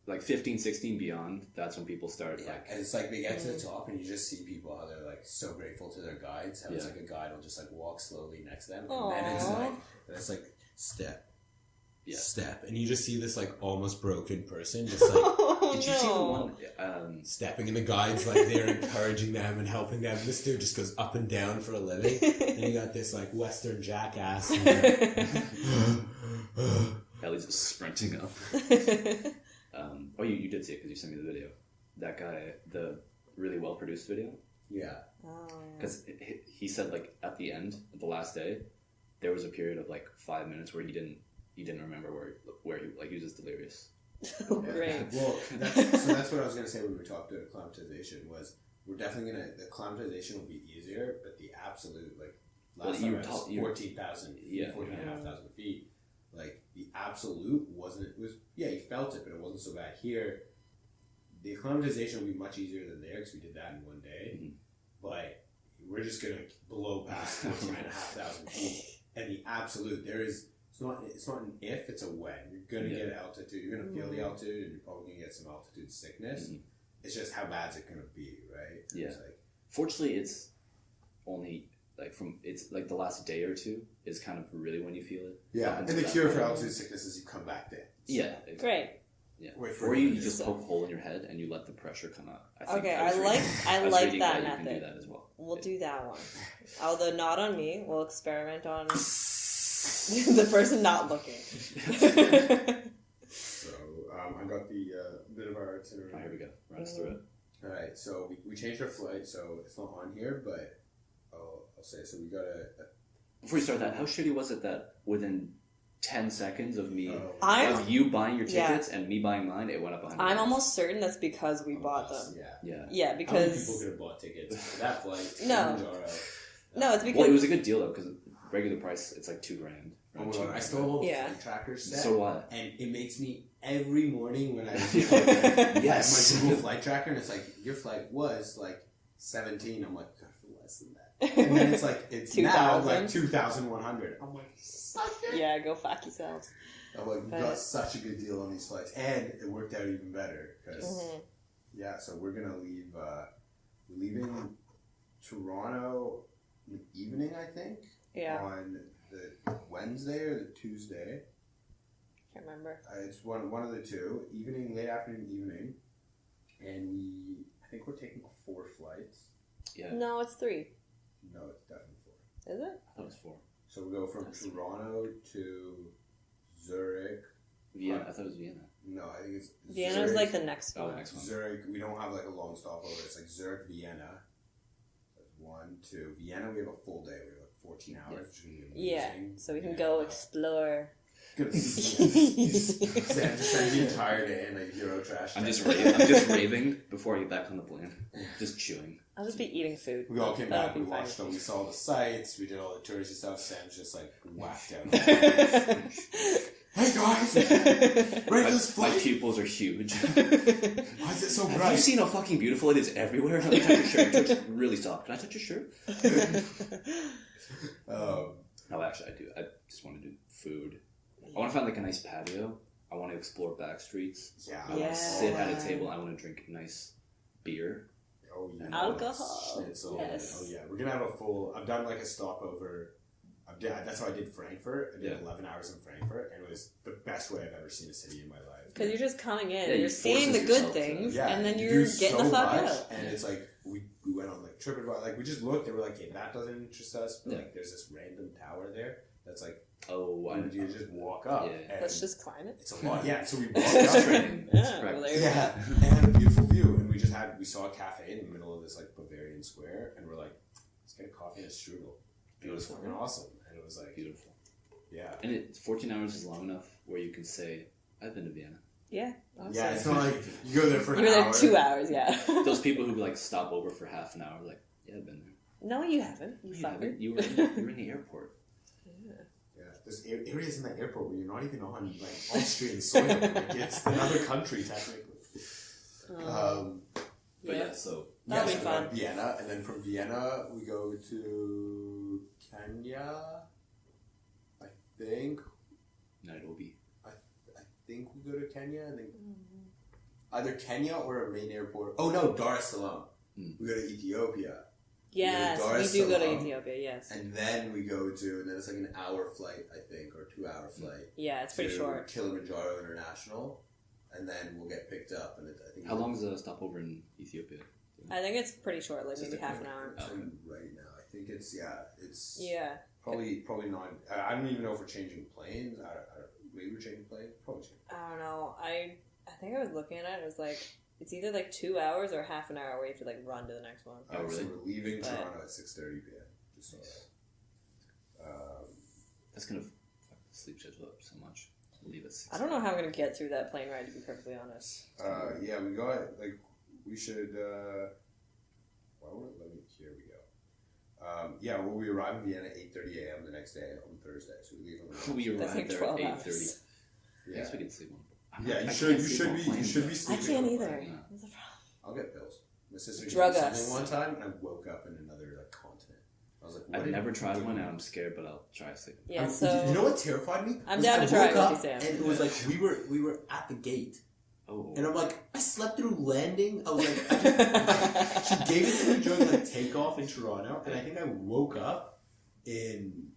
like 15, 16 beyond. That's when people start like. And it's like they get to the top, and you just see people how they're like so grateful to their guides. How it's like a guide will just like walk slowly next to them, and then it's like step, step, and you just see this like almost broken person just like. Did you see the one stepping in the guides like they're encouraging them and helping them? This dude just goes up and down for a living. And you got this like Western jackass. Ellie's just sprinting up. You did see it because you sent me the video. That guy, the really well produced video. Yeah. Because he said like at the end, the last day, there was a period of like 5 minutes where he didn't remember where he was just delirious. Great. Well, that's what I was gonna say when we talked about acclimatization was we're definitely the acclimatization will be easier, but the absolute like last time I was 14,000 feet, 14,500 feet. Like the absolute he felt it, but it wasn't so bad. Here, the acclimatization will be much easier than there because we did that in 1 day, but we're just gonna blow past 14,500 feet, and the absolute it's not an if, it's a when. You're gonna get altitude. You're gonna feel the altitude, and you're probably gonna get some altitude sickness. It's just how bad's it gonna be, right? Yeah. It's like, fortunately, it's only like it's like the last day or two is kind of really when you feel it. Yeah, and the cure for altitude sickness is you come back down. So. Yeah. Great. Yeah. Or you just poke a hole in your head and you let the pressure come out. I like that you method. can do that as well. We'll do that one. Although not on me. We'll experiment on the person not looking. So I got the bit of our itinerary. Oh, here we go. Run us through it. All right, so we changed our flight, so it's not on here, but I'll say so. We got Before you start that, how shitty was it that within 10 seconds of me, of you buying your tickets and me buying mine, it went up $100. I'm almost certain that's because we bought them. Yeah, because how many people could have bought tickets for that flight? Kilimanjaro. No, it's because well, it was a good deal though because regular price it's like $2,000. Oh my God, I still have a flight tracker set. So what? And it makes me every morning when I yes, my Google flight tracker, and it's like your flight was like 17. I'm like, God, for less than that. And then it's like it's 2,000. now like 2,100. I'm like, suck it. Yeah, go fuck yourselves. I'm like, we got such a good deal on these flights, and it worked out even better because so we're gonna leave. We're leaving Toronto in the evening, I think. Yeah. On the Wednesday or the Tuesday. Can't remember. It's one of the two. Evening, late afternoon, evening, and I think we're taking 4 flights. Yeah. No, it's 3. No, it's definitely 4. Is it? I thought it was 4. So we go from Toronto to Zurich. Vienna. I thought it was Vienna. No, I think it's Vienna is like the next one. Oh, the next one. Zurich. We don't have like a long stopover. It's like Zurich, Vienna. That's 1, 2. Vienna. We have a full day. We have like 14 hours. Which is gonna be amazing. So we can go explore. Sam just spends the entire day in like Euro trash. I'm just raving before I get back on the plane. Just chewing. I'll just be eating food. We all came back, we watched them, we saw the sights, we did all the touristy stuff. Sam's just like whacked out. Hey guys! Rate this flight! My pupils are huge. Why is it so bright? Have you seen how fucking beautiful it is everywhere? Let me touch your shirt. It really soft. Can I touch your shirt? No, actually, I do. I just want to do food. I want to find like a nice patio. I want to explore back streets. Yeah. I want to sit at a table. I want to drink nice beer. Oh yeah. Alcohol. Schnitzel. Yes. Oh yeah. We're gonna have a full. I've done like a stopover. That's how I did Frankfurt. I did 11 hours in Frankfurt, and it was the best way I've ever seen a city in my life. Because you're just coming in, Yeah, you're you seeing forces the good yourself to- things, Yeah, and then you you're do getting so the fuck much, out. And it's like we went on like TripAdvisor, like we just looked and we're like, hey, that doesn't interest us. But like, there's this random tower there that's like, you just walk up. Yeah. And Let's just climb it. it's a lot. Yeah, so we walked It's up. training. Yeah, It's well, practice. there you Yeah, and had a beautiful view, and we saw a cafe in the middle of this like Bavarian square, and we're like, let's get a coffee and a strudel. It was fucking awesome, and it was like, Beautiful. yeah. And 14 hours is long enough where you can say, I've been to Vienna. Yeah. Awesome. Yeah, it's not like you go there for You an were there hour. 2 hours, yeah. Those people who like stop over for half an hour, like, yeah, I've been there. No, you haven't. You You fucker. haven't. You were in the airport. Yeah, there's areas in that airport where you're not even on like Austrian soil. Like it's another country technically. But yeah, so That'll be so we fun. go to Vienna, and then from Vienna we go to Kenya. I think. Nairobi. I think we go to Kenya, and then either Kenya or a main airport. Oh no, Dar es Salaam. We go to Ethiopia. Yes, Dar es we do go to Salaam. Ethiopia, yes. And then we go to, and then it's like an hour flight, I think, or 2 hour flight. Yeah, it's pretty to short. Kilimanjaro International, and then we'll get picked up. And I think How long is the stopover in Ethiopia? I think it's pretty short, like Just maybe a half quick- an hour. Right now, I think it's Yeah. probably not. I don't even know if we're changing planes. Maybe we're changing planes. Probably changing. I don't know. I think I was looking at it. It was like it's either like 2 hours or half an hour where you have to like run to the next one. Oh, really? So we're leaving But- Toronto at 6:30 p.m. Just so That's gonna fuck the sleep schedule up so much. Leave at 6. I don't know how I'm gonna get through that plane ride. To be perfectly honest. yeah, we got like we should. Why won't it let me? Here we go. Yeah, well, we arrive in Vienna at 8:30 a.m. the next day on Thursday, so we leave on the. We That's arrived like there 12 at hours. 8:30. I Yeah, guess we can sleep on. yeah. I You can't should sleep on planes, be I sleeping. can't on a either. plane. That's a problem. I'll get pills. My sister Drug gave me us. something one time, and I woke up in another like continent. I was like, what I've did never you tried do? one, and I'm scared, but I'll try sleeping. Yeah. You So know what terrified me? I'm Was down I to try woke it with up, you, Sam. and it was like we were at the gate, Oh. and I'm like, I slept through landing. I was like, she gave it to me during like takeoff in Toronto, and I think I woke up in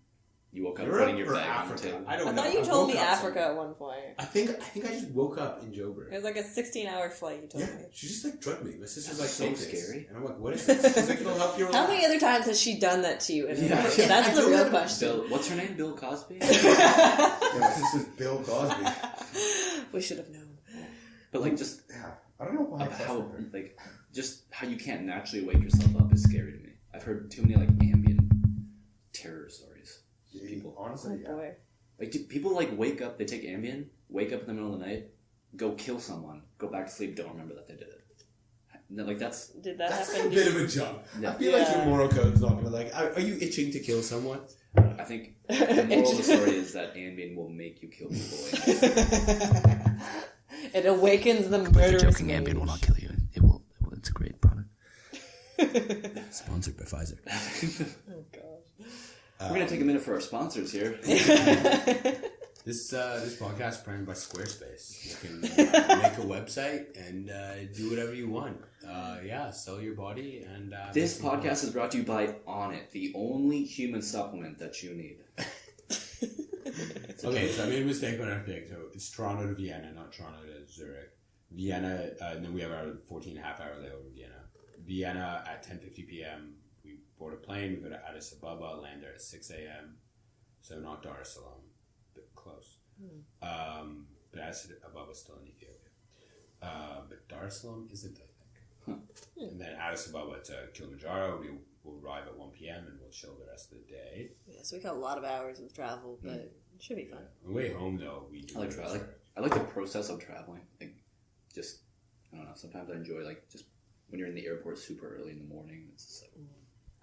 You woke up Europe putting your or bag on the Africa. table. I don't I know. thought you told me woke up Africa somewhere. at one point. I think I just woke up in Joburg. It was like a 16-hour flight. You told Yeah, me. she just like drugged me. My sister's That's like, so "Take this." scary. And I'm like, what is this? She's like, it'll help you relax. How many other times has she done that to you? In Yeah. America? That's I the don't real know. question. Bill, what's her name? Bill Cosby? Yeah, my sister's Bill Cosby. We should have known. But like just Yeah, I don't know why. I how trusted her. like just how you can't naturally wake yourself up is scary to me. I've heard too many like ambient terror stories. People Honestly, Oh boy. like do people like wake up, they take Ambien, wake up in the middle of the night, go kill someone, go back to sleep, don't remember that they did it. No, like that's Did that That's happen a to bit you? of a jump. Yeah. I feel like Yeah. your moral code's not gonna like. Are you itching to kill someone? I think the moral of the story is that Ambien will make you kill people. It awakens the murderous Ambien rage. will not kill you. It will. It's a great product. Sponsored by Pfizer. Oh gosh. We're gonna take a minute for our sponsors here. This podcast is presented by Squarespace. You can make a website and do whatever you want. Sell your body and. This podcast is brought to you by Onnit, the only human supplement that you need. Okay, so I made a mistake on our thing. So it's Toronto to Vienna, not Toronto to Zurich. Vienna, and then we have our 14.5-hour layover in Vienna. Vienna at 10:50 p.m. We board a plane. We go to Addis Ababa, land there at 6 a.m. So not Dar es Salaam, but close. But Addis Ababa is still in Ethiopia. But Dar es Salaam isn't, I think. And then Addis Ababa to Kilimanjaro. We will arrive at 1 p.m. and we'll chill the rest of the day. Yeah, so we got a lot of hours of travel, but it should be fun. On the way home, though, we do. I like the process of traveling. Like, just I don't know. Sometimes I enjoy like just when you're in the airport super early in the morning. It's just like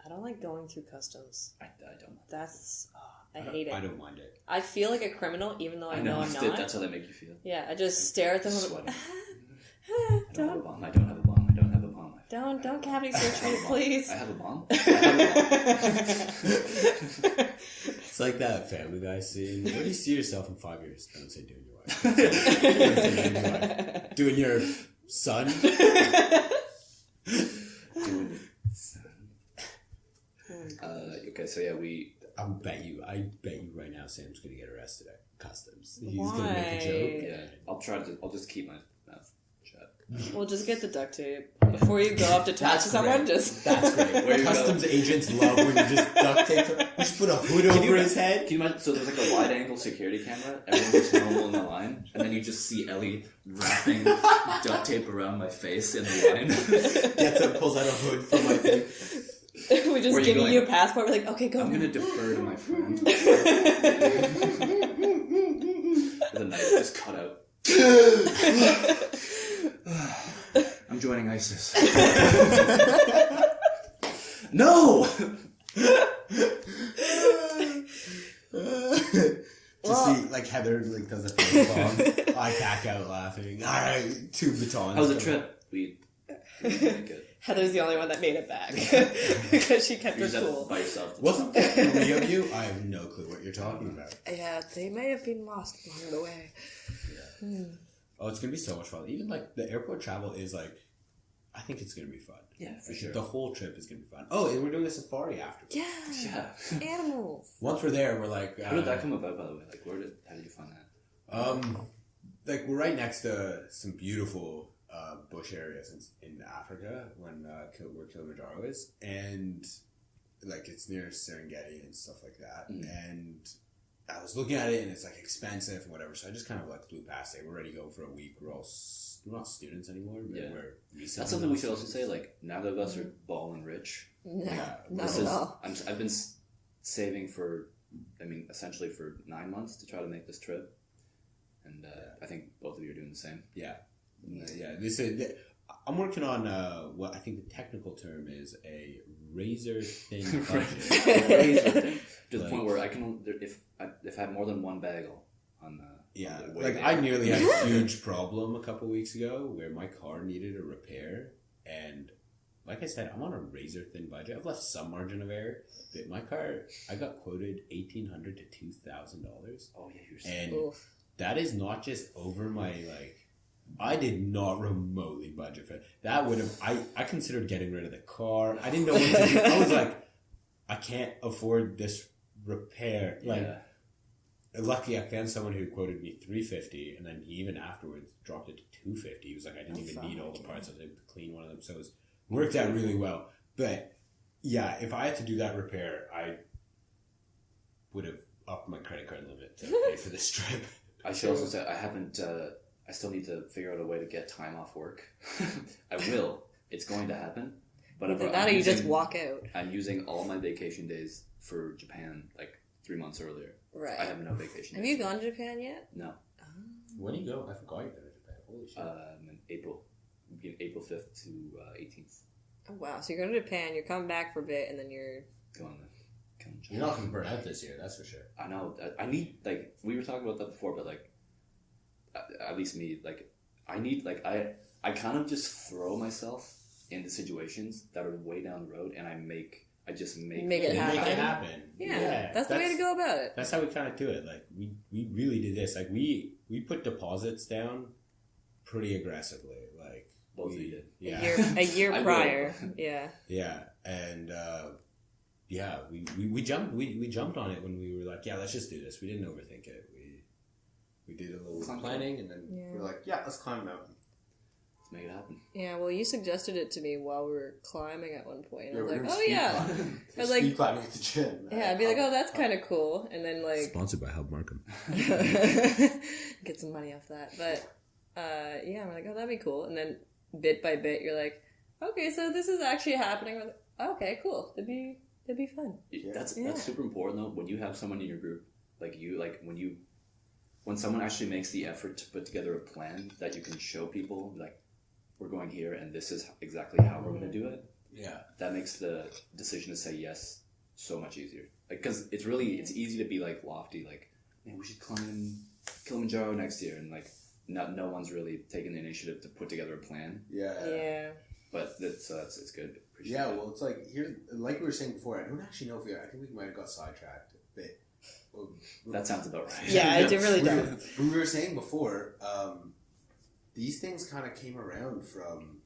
I don't like going through customs. I don't. That's I hate it. I don't mind it. I feel like a criminal, even though I know I'm not. That's how they make you feel. Yeah, I just stare at them. Sweating. And I don't have a bomb. I don't have a bomb. I don't have a bomb. don't cavity search me, please. I have a bomb. It's like that Family Guy scene. Where do you see yourself in 5 years? Don't say doing your wife. Don't say doing your wife. Doing your son? Okay, so yeah, I bet you right now Sam's gonna get arrested at customs. He's Why? gonna make a joke. yeah, I'll just keep my mouth shut. Well, just get the duct tape before you go up to talk to someone. That's great. Where you Customs agents love when you just duct tape. You just put a hood over his head. Can you imagine? So there's like a wide-angle security camera. Everyone looks normal in the line, and then you just see Ellie wrapping duct tape around my face in the line. Gets up, pulls out a hood from my thing. We just Where you giving going? you a passport. We're like, okay, go. I'm now. gonna defer to my friend. The knife just cut out. I'm joining ISIS. No! Just see, like, Heather like does a face bomb. I back out laughing. Alright, 2 batons. How was the trip? We didn't make it. Heather's the only one that made it back because she kept You her just had cool. by yourself. Wasn't there 3 of you? I have no clue what you're talking about. Yeah, they may have been lost along the way. Oh, it's gonna be so much fun. Even like the airport travel is like, I think it's gonna be fun. Yeah, for sure. The whole trip is gonna be fun. Oh, and we're doing a safari after. Yeah, Yeah. animals. Once we're there, we're like, How did that come about, by the way? Like, how did you find that? Like we're right next to some beautiful bush areas in Africa where Kilimanjaro is, and like it's near Serengeti and stuff like that. And I was looking at it, and it's like expensive and whatever. So I just kind of like flew past it. We're ready to go for a week. We're not students anymore. But Yeah. we're recently. That's something we should also say. Like, neither of us are balling rich. No, Yeah, not This at is, all. I've been saving for, essentially for 9 months to try to make this trip, and I think both of you are doing the same. Yeah. This is. I'm working on what I think the technical term is a razor thin budget. Razor thin. To the Like- point where I can, if I have more than one bagel on Yeah, on the way like there. I nearly had a huge problem a couple weeks ago where my car needed a repair, and like I said, I'm on a razor thin budget. I've left some margin of error, but my car, I got quoted $1,800 to $2,000, Oh yeah, you're saying. and Oof. that is not just over my like. I did not remotely budget for it. That would have. I considered getting rid of the car. I didn't know what to do. I was like, I can't afford this repair. Like. Yeah. Luckily, I found someone who quoted me $350, and then he even afterwards dropped it to $250. He was like, I didn't even need all the parts. I was able to clean one of them, so it worked out really well. But yeah, if I had to do that repair, I would have upped my credit card limit to pay for this trip. I should also say I haven't. I still need to figure out a way to get time off work. I will. It's going to happen. But Either I'm that or you just using- walk out. I'm using all my vacation days for Japan, like 3 months earlier. Right. I have no vacation. Have days. you gone to Japan yet? No. When do you go? I forgot you're going to Japan. Holy shit. In April. April 5th to 18th. Oh, wow. So you're going to Japan, you're coming back for a bit, and then you're... Going to You're not going to burn out this year, that's for sure. I know. I need, like, we were talking about that before, but, like, at least me, like, I need, like, I kind of just throw myself into situations that are way down the road, and I just make it happen. Make it happen. Yeah, that's the way to go about it. That's how we kind of do it. Like, we really did this. Like, we put deposits down pretty aggressively. Like, Both of you did. Yeah. A year I will. prior. Yeah. Yeah, and yeah, we jumped on it when we were like, yeah, let's just do this. We didn't overthink it. We did a little planning, and then Yeah. We're like, yeah, let's climb a mountain. Let's make it happen. Yeah, well, you suggested it to me while we were climbing at one point. And I was we're like, gonna oh, speed yeah. climb. I was like- Speed climbing at the gym. Yeah, I'd be like, oh, that's kind of cool. And then, like, Sponsored by Hub Markham. get some money off that. But, yeah, I'm like, oh, that'd be cool. And then bit by bit, you're like, okay, so this is actually happening. We're like, okay, cool. That'd be fun. That's Yeah. super important though. When you have someone in your group, when someone actually makes the effort to put together a plan that you can show people, like, we're going here and this is exactly how we're going to do it. yeah, That makes the decision to say yes so much easier. Like, because it's easy to be like lofty, like, man, we should climb Kilimanjaro next year, and like, no one's really taking the initiative to put together a plan. Yeah. Yeah. But it's good. Appreciate Yeah, it. well, it's like here, like we were saying before. I don't actually know if I think we might have got sidetracked a bit. That sounds about right. Yeah, it really does. We were saying before, these things kind of came around from,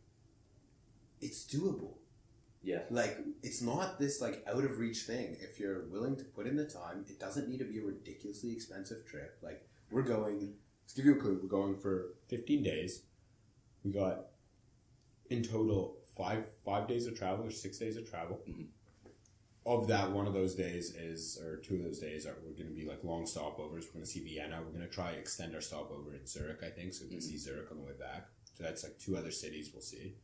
it's doable. Yeah. Like, it's not this, like, out of reach thing. If you're willing to put in the time, it doesn't need to be a ridiculously expensive trip. Like, we're going, let's give you a clue, we're going for 15 days. We got, in total, five days of travel or 6 days of travel. Mm-hmm. Of that, one of those days or 2 of those days we're going to be like long stopovers. We're going to see Vienna. We're going to try extend our stopover in Zurich, I think, so we can see Zurich on the way back. So that's like 2 other cities we'll see.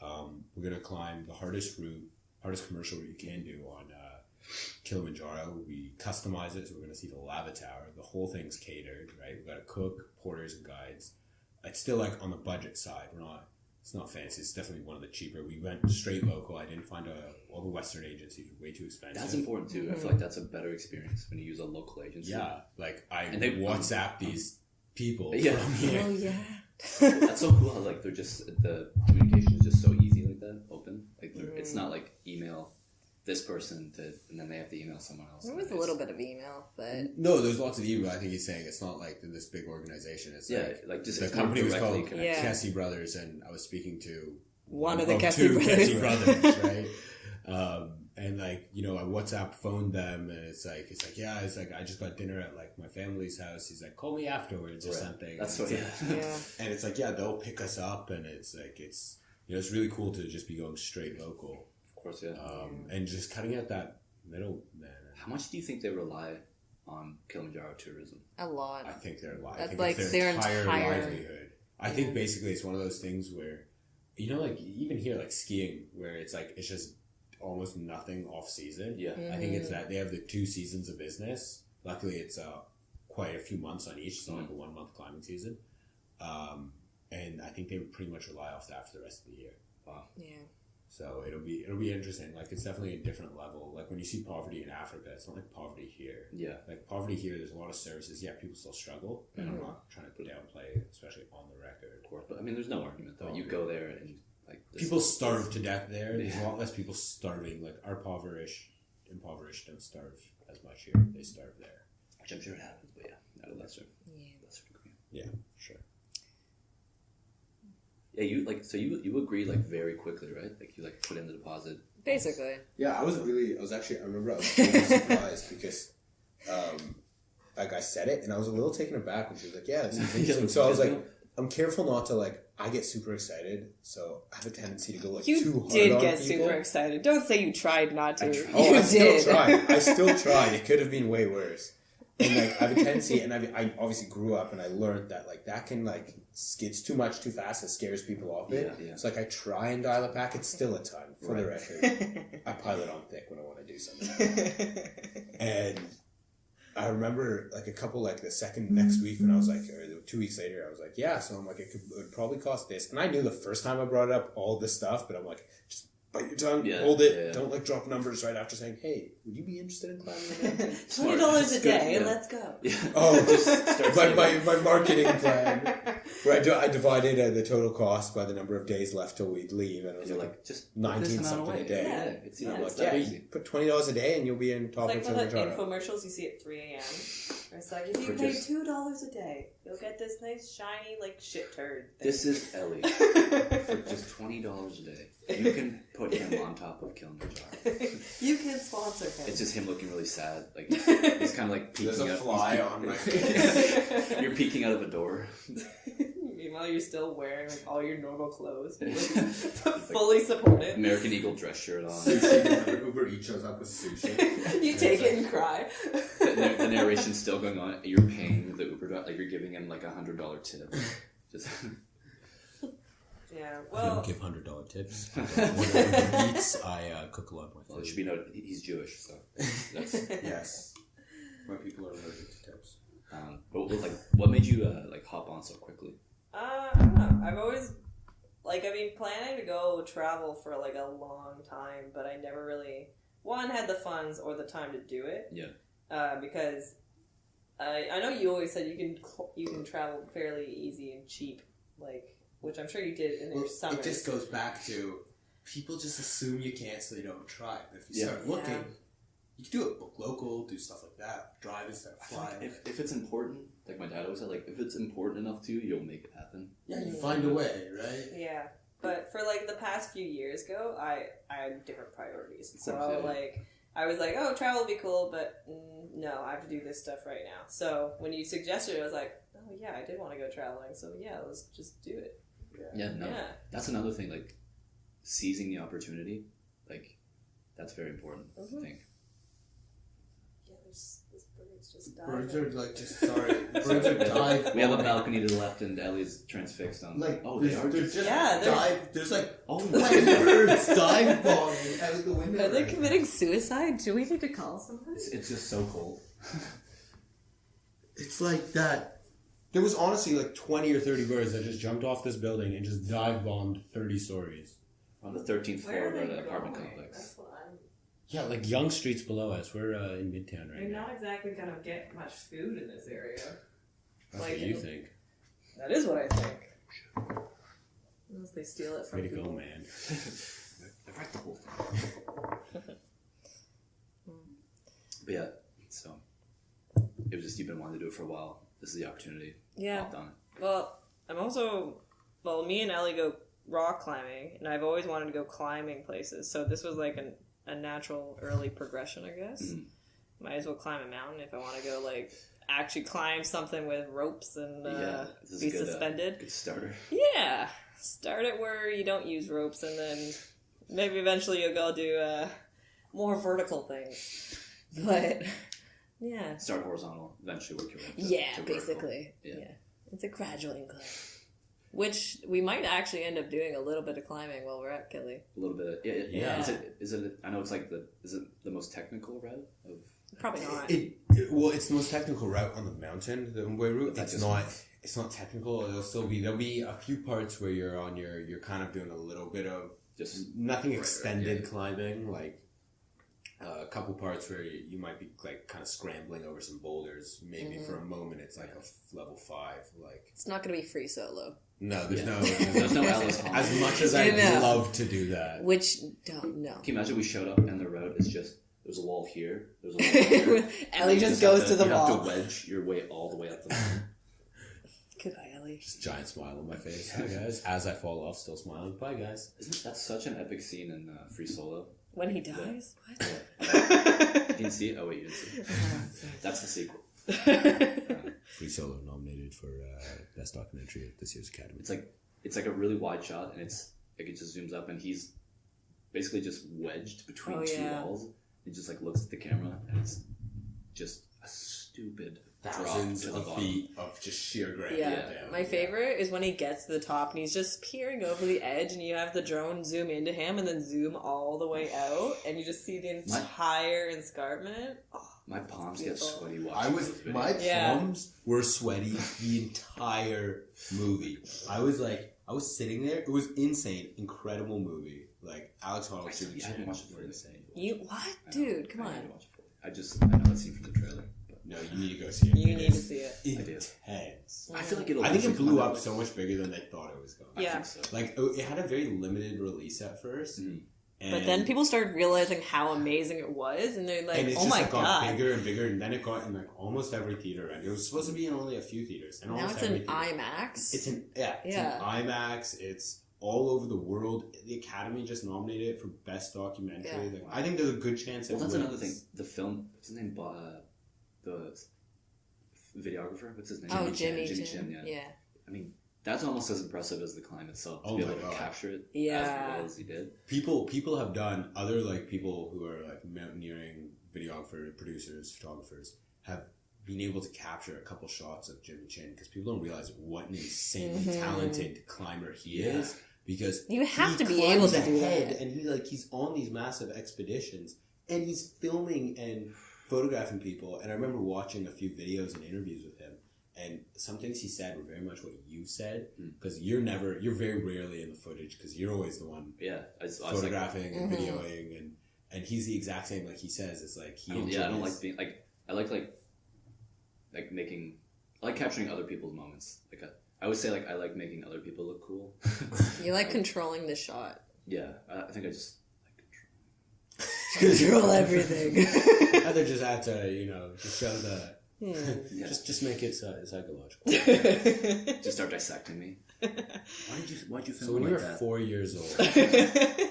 We're going to climb the hardest commercial route you can do on Kilimanjaro. We customize it, so we're going to see the lava tower. The whole thing's catered, right? We've got a cook, porters, and guides. It's still like on the budget side. It's not fancy. It's definitely one of the cheaper. We went straight local. I didn't find all the Western agencies were way too expensive. That's important too. I feel like that's a better experience when you use a local agency. Yeah, like they WhatsApp these people from here. Oh yeah. That's so cool how like they're just, the communication is just so easy like that, open. Like it's not like email this person and then they have to email someone else. There was a little bit of email, but No, there's lots of email. I think he's saying it's not like this big organization. It's like just the it's company was directly called connected. Kessie Brothers, and I was speaking to one of the two Kessie brothers. Kessie brothers, right? And like, you know, I WhatsApp phoned them, and it's like yeah, it's like I just got dinner at like my family's house. He's like, call me afterwards or something. That's and what Yeah. and it's like, yeah, they'll pick us up, and it's like it's it's really cool to just be going straight local. Of course, yeah. And just cutting out that middle man. How much do you think they rely on Kilimanjaro tourism? A lot. I think they're lying. That's I think like it's their entire entire- livelihood. I think basically it's one of those things where, you know, like even here, like skiing, where it's like it's just almost nothing off season. Yeah. I think it's that they have the 2 seasons of business. Luckily, it's quite a few months on each. It's not like a 1 month climbing season. And I think they would pretty much rely off that for the rest of the year. Wow. Yeah. So it'll be interesting. Like it's definitely a different level. Like when you see poverty in Africa, it's not like poverty here. Yeah. Like poverty here, there's a lot of services. Yeah, people still struggle, and I'm not trying to downplay, especially on the record. Of course, but I mean, there's no argument though. You go there and like People starve to death there. There's a lot less people starving. Like our impoverished don't starve as much here. They starve there. which I'm sure it happens, but yeah, at a lesser degree. Yeah, sure. Yeah, you agree like very quickly, right? Like you like put in the deposit. Basically. Yeah, I was really surprised because, like I said it and I was a little taken aback when she was like, yeah, this is interesting. So I was like, I'm careful not to I get super excited, so I have a tendency to go too hard You on did get people. super excited. Don't say you tried not to. I still tried. It could have been way worse. And I have a tendency, and I obviously grew up and I learned that that can it's too much too fast. It scares people off it. Yeah. So I try and dial it back. It's still a ton for the record. I pilot on thick when I want to do something. And I remember a couple the second next week when I was or 2 weeks later I was yeah. So I'm it would probably cost this, and I knew the first time I brought up all this stuff, but I'm just bite your tongue, hold it, don't drop numbers right after saying, hey, would you be interested in climbing again? $20 a day, let's go. Yeah. Oh, my marketing plan, where I divided the total cost by the number of days left till we'd leave, and it was just 19 something a day. Yeah, it's I'm that easy. put $20 a day and you'll be in top of It's like Kilimanjaro. the infomercials you see at 3 a.m. It's if you pay $2 a day, you'll get this nice shiny shit turd thing. This is Ellie for just $20 a day. You can put him on top of Kilimanjaro. You can sponsor him. It's just him looking really sad. He's kind of peeking out. There's a fly on my face. You're peeking out of a door. Meanwhile, you're still wearing all your normal clothes, fully supported. American Eagle dress shirt on. Sushi. Uber Eats shows up with sushi. You take it and cry. The narration's still going on. You're paying the Uber driver, you're giving him $100 tip. Just. Yeah, I well, don't give $100 tips. When Uber Eats, I cook a lot of my food. Well, it should be noted he's Jewish, so that's. Yes. My people are allergic to tips. But what made you hop on so quickly? I don't know. I've always I've been planning to go travel for a long time, but I never really had the funds or the time to do it. Yeah. Because I know you always said you can travel fairly easy and cheap, which I'm sure you did in your summer. It just goes back to people just assume you can't, so they don't try. But if you start looking, You can do it book local, do stuff like that, drive instead of fly. Like if it's important, like my dad always said, like if it's important enough to you, you'll make it happen. Yeah, you find a way, right? Yeah. But for like the past few years ago, I had different priorities. So like I was like, oh, travel would be cool, but no, I have to do this stuff right now. So when you suggested it, I was like, oh yeah, I did want to go traveling. So yeah, let's just do it. Yeah, that's another thing. Like seizing the opportunity, like that's very important. I think. Yeah, this bird's just dying. Birds are like just sorry. Birds are dive. We have a balcony to the left, and Ellie's transfixed on. Like they are just dive. There's like birds dive bombing out the window. Are they committing suicide? Do we need to call somebody? It's just so cold. It's like that. There was honestly like 20 or 30 birds that just jumped off this building and just dive bombed 30 stories. On the 13th floor of the apartment complex. That's what I'm... Yeah, like Young Street's below us. We're in Midtown right You're now. not exactly going to get much food in this area. That's what you think. That is what I think. Unless they steal it from Way to people. go, man. I wrecked the whole thing. But yeah, so it was just you've been wanting to do it for a while. This is the opportunity. Yeah. Hopped on it. Well, I'm also... Well, me and Ellie go rock climbing, and I've always wanted to go climbing places. So this was like a natural early progression, I guess. Mm-hmm. Might as well climb a mountain if I want to go, like, actually climb something with ropes and be suspended. Good starter. Yeah. Start it where you don't use ropes, and then maybe eventually you'll go do more vertical things. But, yeah. Start horizontal, eventually work your way up to vertical. Basically. Yeah. It's a gradual incline. Which we might actually end up doing a little bit of climbing while we're at Kili. A little bit. Yeah. Is it? I know it's like is it the most technical route of? Probably not. Well, it's the most technical route on the mountain, the Umbwe route. That's It's not technical. There'll be a few parts where you're kind of doing a little bit of just nothing extended climbing, like a couple parts where you might be like kind of scrambling over some boulders. Maybe for a moment it's like a level 5. Like It's not going to be free solo. no, there's there's no Alice Hall. as much as I'd love to do that. Which, don't know. Can you imagine we showed up and the route is just there's a wall here, there's a wall here. Ellie just goes to the you wall. have to wedge your way all the way up the mountain. Goodbye, Ellie. Just giant smile on my face. Hi guys. As I fall off, still smiling. Bye guys. Isn't that such an epic scene in Free Solo? When he dies? What? You didn't see it? Oh wait, you didn't see it. That's the sequel. Free Solo nominated for best documentary at this year's Academy. It's like a really wide shot, and it's like it just zooms up, and he's basically just wedged between two walls. He just like looks at the camera, and it's just a stupid thousands drop to the of bottom. feet of just sheer gravity. Yeah. down. My favorite is when he gets to the top and he's just peering over the edge, and you have the drone zoom into him and then zoom all the way out, and you just see the entire escarpment. Oh, My palms get beautiful. sweaty watching. My palms were sweaty the entire movie. I was sitting there. It was insane, incredible movie. Like Alex Honnold, I haven't watched it fully. insane. You what, dude? Come on. I know that scene from the trailer. But No, you need to go see it. You need to see it. Intense. I feel like I think it blew up so much bigger than they thought it was going. I Yeah. think so. Like it had a very limited release at first, Mhm. and, But then people started realizing how amazing it was, and they're like, and it "Oh just my like, got god!" bigger and bigger, and then it got in like almost every theater. And it was supposed to be in only a few theaters, and Now almost it's every an theater. IMAX. It's an IMAX. It's all over the world. The Academy just nominated it for best documentary. Yeah. Like, I think there's a good chance. Well, it that's wins. another thing. The film, what's his name? The videographer. What's his name? Oh, Jimmy Chin. Chin. Yeah. I mean, that's almost as impressive as the climb itself. To Oh be my able to God. capture it Yeah. as well as he did. People have done other like people who are like mountaineering videographers, producers, photographers have been able to capture a couple shots of Jimmy Chin because people don't realize what an insanely talented climber he is. Because You have he to be able climbs to do ahead, that. and he's on these massive expeditions, and he's filming and photographing people. And I remember watching a few videos and interviews with him, and some things he said were very much what you said, because you're very rarely in the footage because you're always the one Yeah, I was like, photographing and videoing, and he's the exact same. Like he says, it's like he. I don't like being like I like making. I like capturing other people's moments. I always say I like making other people look cool. You like controlling the shot. Yeah, I think I just like control. Control everything. Either just have to, just show the... Yeah. Just make it psychological. Just start dissecting me. Why'd you film So when like you were that? 4 years old,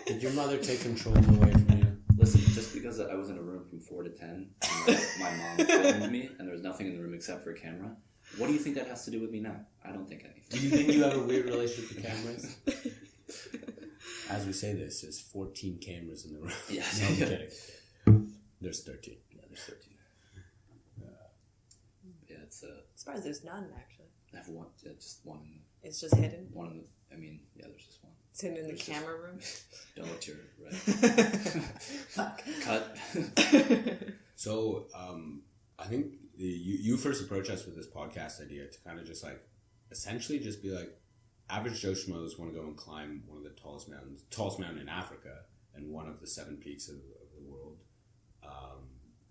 did your mother take control away from you? Listen, just because I was in a room from 4 to 10, and my mom filmed me, and there was nothing in the room except for a camera, what do you think that has to do with me now? I don't think anything. Do you think you have a weird relationship with cameras? As we say this, there's 14 cameras in the room. Yeah. No, I'm kidding. There's 13. Yeah, there's 13. Yeah, it's Surprised there's none, actually. I have one, just one in It's just hidden. one in the. I mean, yeah, there's just one. It's hidden in the There's just- camera room. Don't look to your right. Fuck. Cut. So, I think you first approached us with this podcast idea to kind of just like, essentially just be like, average Joe Schmoes want to go and climb one of the tallest mountain in Africa, and one of the 7 peaks of the world.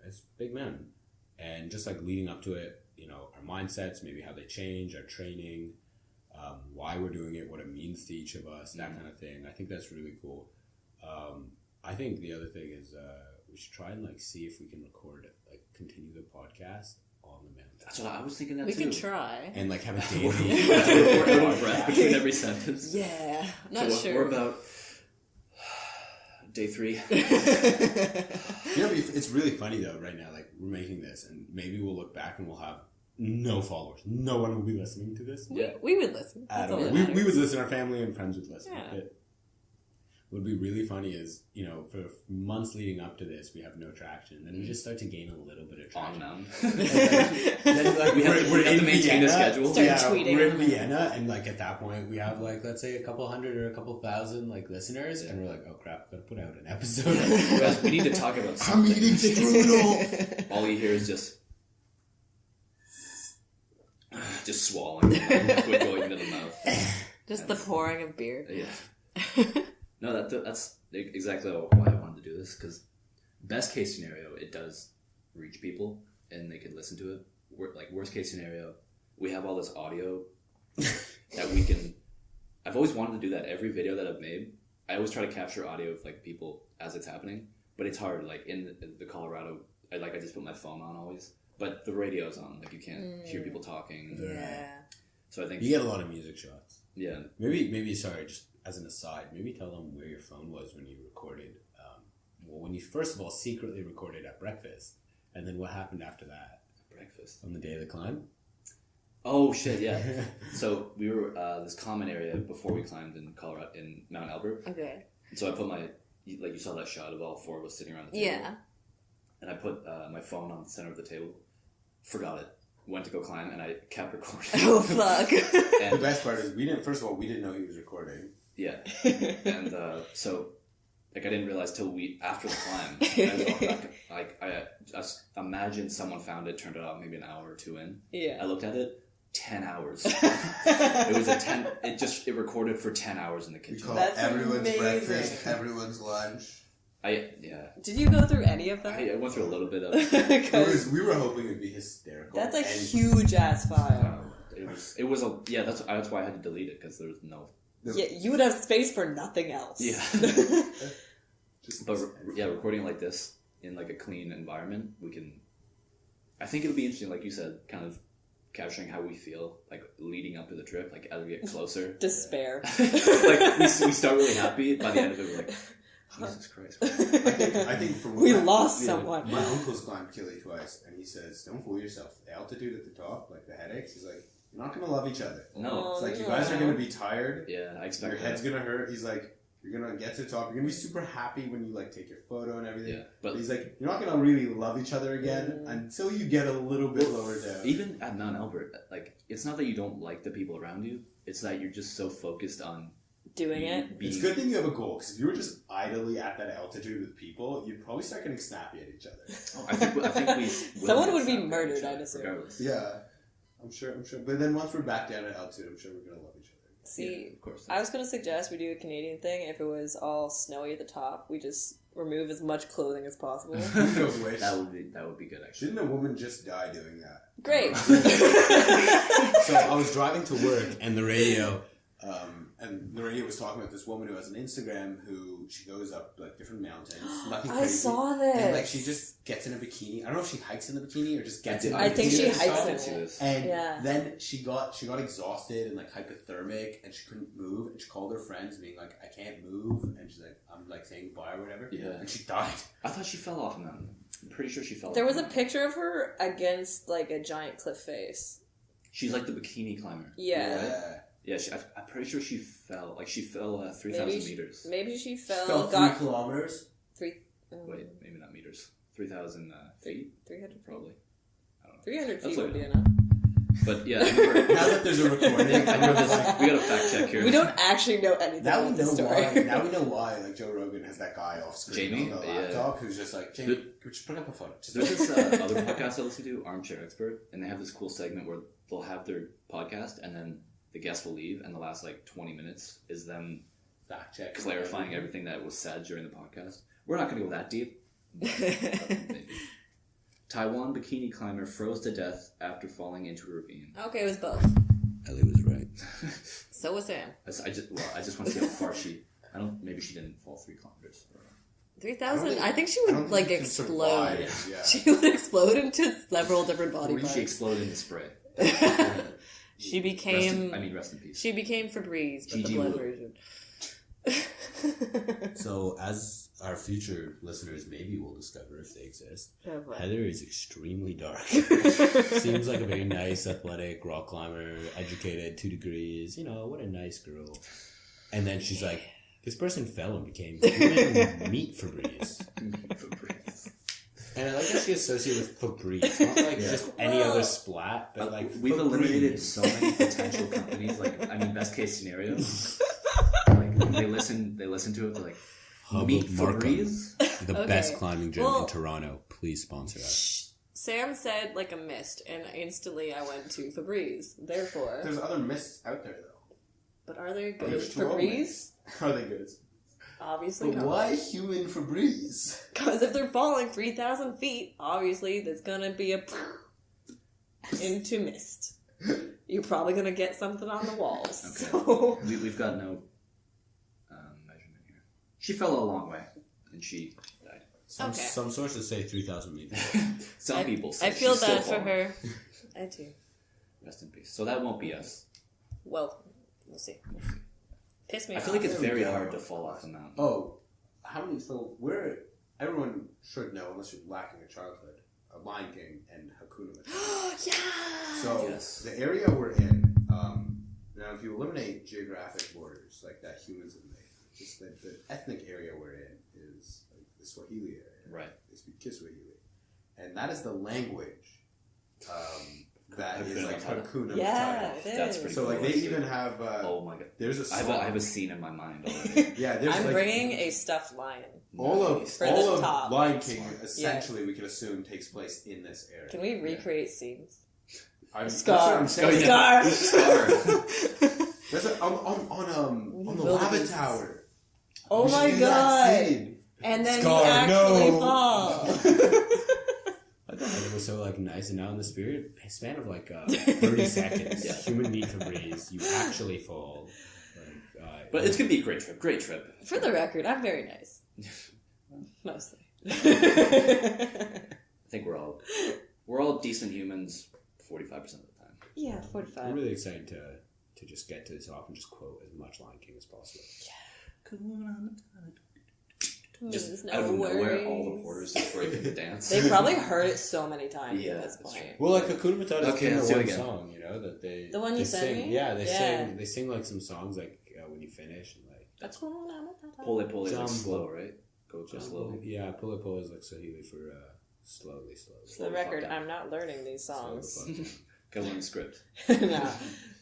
It's a big mountain. And just like leading up to it, our mindsets, maybe how they change, our training, why we're doing it, what it means to each of us, that kind of thing. I think that's really cool. I think the other thing is we should try and like see if we can record it, like continue the podcast on the mountain. That's what I was thinking. That We too. can try. And like have a daily Record a little breath between every sentence. Yeah. Not So sure. we're about day 3. It's really funny though right now, like we're making this and maybe we'll look back and we'll have no followers. No one will be listening to this. Yeah. We would listen. At That's all. all that We matters. would listen, our family and friends would listen. Yeah. But what would be really funny is, for months leading up to this, we have no traction. Then we just start to gain a little bit of On traction. them. Then, like, We have to in maintain a Vienna. schedule. Start Yeah, tweeting we're in on Vienna, and like at that point, we have like let's say a couple hundred or a couple thousand like listeners, and we're like, oh crap, gotta put out an episode. Guys, we need to talk about I'm something. eating strudel. All you hear is just swallowing, liquid going into the mouth. Just the pouring of beer. Yeah. No, that's exactly why I wanted to do this, because best case scenario, it does reach people and they can listen to it. Like worst case scenario, we have all this audio that we can. I've always wanted to do that. Every video that I've made, I always try to capture audio of like people as it's happening, but it's hard. Like in the Colorado, I just put my phone on always, but the radio's on. Like you can't hear people talking. Yeah. So I think You get a lot of music shots. yeah. Maybe sorry, just as an aside, maybe tell them where your phone was when you recorded. When you first of all secretly recorded at breakfast, and then what happened after that Breakfast. on the day of the climb. Oh shit! Yeah. So we were this common area before we climbed in Colorado in Mount Albert. Okay. And so I put you saw that shot of all 4 of us sitting around the table. Yeah. And I put my phone on the center of the table. Forgot it. Went to go climb, and I kept recording. Oh fuck. The And best part is we didn't know he was recording. yeah, and so like I didn't realize till after the climb. I looked back, like I just imagine someone found it, turned it off maybe an hour or 2 in. I Yeah. looked at it. 10 hours. It was it recorded for 10 hours in the We kitchen. call That's everyone's amazing. breakfast, everyone's lunch. Did you go through any of that? I went through a little bit of. We were hoping it'd be hysterical. That's a and huge ass file. It was that's why I had to delete it, because there was no. Yeah, you would have space for nothing else. Yeah. But recording it like this in like a clean environment, I think it'll be interesting, like you said, kind of capturing how we feel like leading up to the trip, like as we get closer. Despair. Like we start really happy, by the end of it we're like, Jesus Christ. I think for We lost someone. My uncle's climbed Kili twice, and he says, "Don't fool yourself. The altitude at the top, like the headaches, he's like, you're not gonna love each other. No. It's like you guys are gonna be tired. Yeah, I expect Your head's gonna hurt." He's like, "You're gonna get to the top. You're gonna be super happy when you like take your photo and everything." Yeah, But but he's like, "You're not gonna really love each other again until you get a little bit lower down." even at Mount Albert, like it's not that you don't like the people around you, it's that you're just so focused on Doing it. It's a good thing you have a goal, because if you were just idly at that altitude with people, you'd probably start getting snappy at each other. Oh, I think we Someone will would be snap at murdered, each other, I'd assume. regardless. Yeah, I'm sure. But then once we're back down at altitude, I'm sure we're gonna love each other. See, Yeah, of course. I was going to suggest we do a Canadian thing. If it was all snowy at the top, we just remove as much clothing as possible. Speaking of which, that would be good, actually. didn't a woman just die doing that? Great. So I was driving to work and the radio, And Lorena was talking about this woman who has an Instagram who she goes up like different mountains. Nothing I crazy. saw this. And like she just gets in a bikini. I don't know if she hikes in the bikini or just gets in. I think she hikes in it. it. And Yeah. then she got exhausted and like hypothermic, and she couldn't move. And she called her friends, being like, "I can't move," and she's like, "I'm like saying goodbye or whatever." Yeah. And she died. I thought she fell off a mountain. I'm pretty sure she fell There off was a mountain. picture of her against like a giant cliff face. She's like the bikini climber. Yeah. Yeah, I'm pretty sure she fell. Like, she fell 3,000 meters. Maybe she fell. Fell 3 kilometers. Wait, maybe not meters. 3,000 feet? 300 feet. Probably. I don't know. 300 That's feet like- would be enough. But yeah, I remember, Now that there's a recording, I remember this. We got a fact check here. We don't actually know anything now we about this know story. why. Now we know why. Like Joe Rogan has that guy off screen Jamie? on the Yeah. laptop who's just like, Jamie, just bring up a photo. Just There's this other podcast I listen to, Armchair Expert, and they have this cool segment where they'll have their podcast, and then the guest will leave, and the last like 20 minutes is them fact check clarifying everything that was said during the podcast. We're not going to go that deep. Maybe. Taiwan bikini climber froze to death after falling into a ravine. Okay, it was both. Ellie was right. So was Sam. I just want to see how far she. Maybe she didn't fall 3 kilometers. 3,000? I think she I would don't like think you can explode. survive. Yeah. She would explode into several different body She parts. exploded into spray. She became. Rest in peace. She became Febreze, but the GG blood Wu. version. So, as our future listeners maybe will discover if they exist, Oh, boy. Heather is extremely dark. Seems like a very nice, athletic rock climber, educated, 2 degrees. You know, what a nice girl. And then she's like, this person fell and became human meat Febreze. And I like that she associated with Febreze, not like just any other splat, but like We've Febreze. eliminated so many potential companies. Like, I mean, best case scenario. Like, they listen to it. They're like, Hub meat of Markham, Febreze. the Okay. best climbing gym Well- in Toronto. Please sponsor us. Sam said like a mist, and instantly I went to Febreze. Therefore, There's other mists out there though. but are they good There's 12 Febreze? mists. Are they good? Obviously But not. why human Febreze? Because if they're falling 3,000 feet, obviously there's gonna be a into mist. You're probably gonna get something on the walls. Okay. So We've got no measurement here. She fell a long way, and she died. Okay. Some sources say 3,000 meters. Some people say I feel she's still bad for falling. her. I do. Rest in peace. So that won't be us. Well, we'll see. Piss me I off. feel like it's There we very go. hard to fall off a mountain. Oh, how many? So everyone should know, unless you're lacking a childhood, Lion King and Hakuna Matata. Yeah. So Yes. the area we're in, now if you eliminate geographic borders like that humans have made, just the ethnic area we're in is like the Swahili area. Right. They speak Kiswahili, and that is the language that is Hakuna like Matata. Hakuna Yeah, Matata. it is. That's pretty So like cool, they actually. even have. Oh my god. There's a I song. have a scene in my mind already. Yeah, there's I'm like, bringing a stuffed lion. all of Nice. For all the of top. Lion King essentially we could assume takes place in this area. Can we recreate scenes? That's what Scar. I'm saying. Scar. Scar. There's on the Build lava these. tower. Oh We should my do that god! scene. And then Scar, he actually no. falls. I thought it was so like nice, and now in the spirit span of like 30 seconds, Yeah. human meat Febreze, you actually fall. Like, But it's gonna be a great trip. Great trip. For the record, I'm very nice. Mostly. I think we're all decent humans 45% of the time. Yeah, I'm 45. really excited to just get to the top and just quote as much Lion King as possible. Just There's out of no nowhere, all the worries. porters just break into dance. They probably heard it so many times Yeah, at this that's point. true. Well, like Hakuna Matata is Okay, their let's do it one again. song, you know, that they The one you they sent sing. me? Yeah, Yeah. they sing like some songs like when you finish and like That's what I'm Pole is like Jumbo. slow, right? Go slowly. Yeah, Pule Pule is like Swahili for slowly. For the record, I'm not learning these songs. Slow the fuck down. Gotta learn the script. No.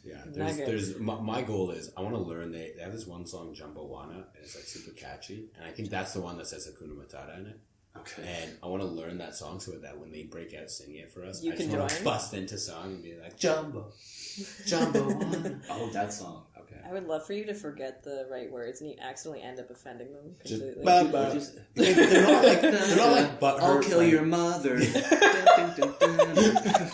Yeah, Not good. there's my goal is I want to learn. They have this one song Jumbo Wana, and it's like super catchy, and I think that's the one that says Hakuna Matata in it. Okay. And I want to learn that song so that when they break out singing it for us, You I can just want to join? bust into song and be like Jumbo Wana. Oh, that song. Okay. I would love for you to forget the right words and you accidentally end up offending them Just completely. ba- Just- They're not like butthurt. I'll kill like- your mother. Dun, dun, dun, dun.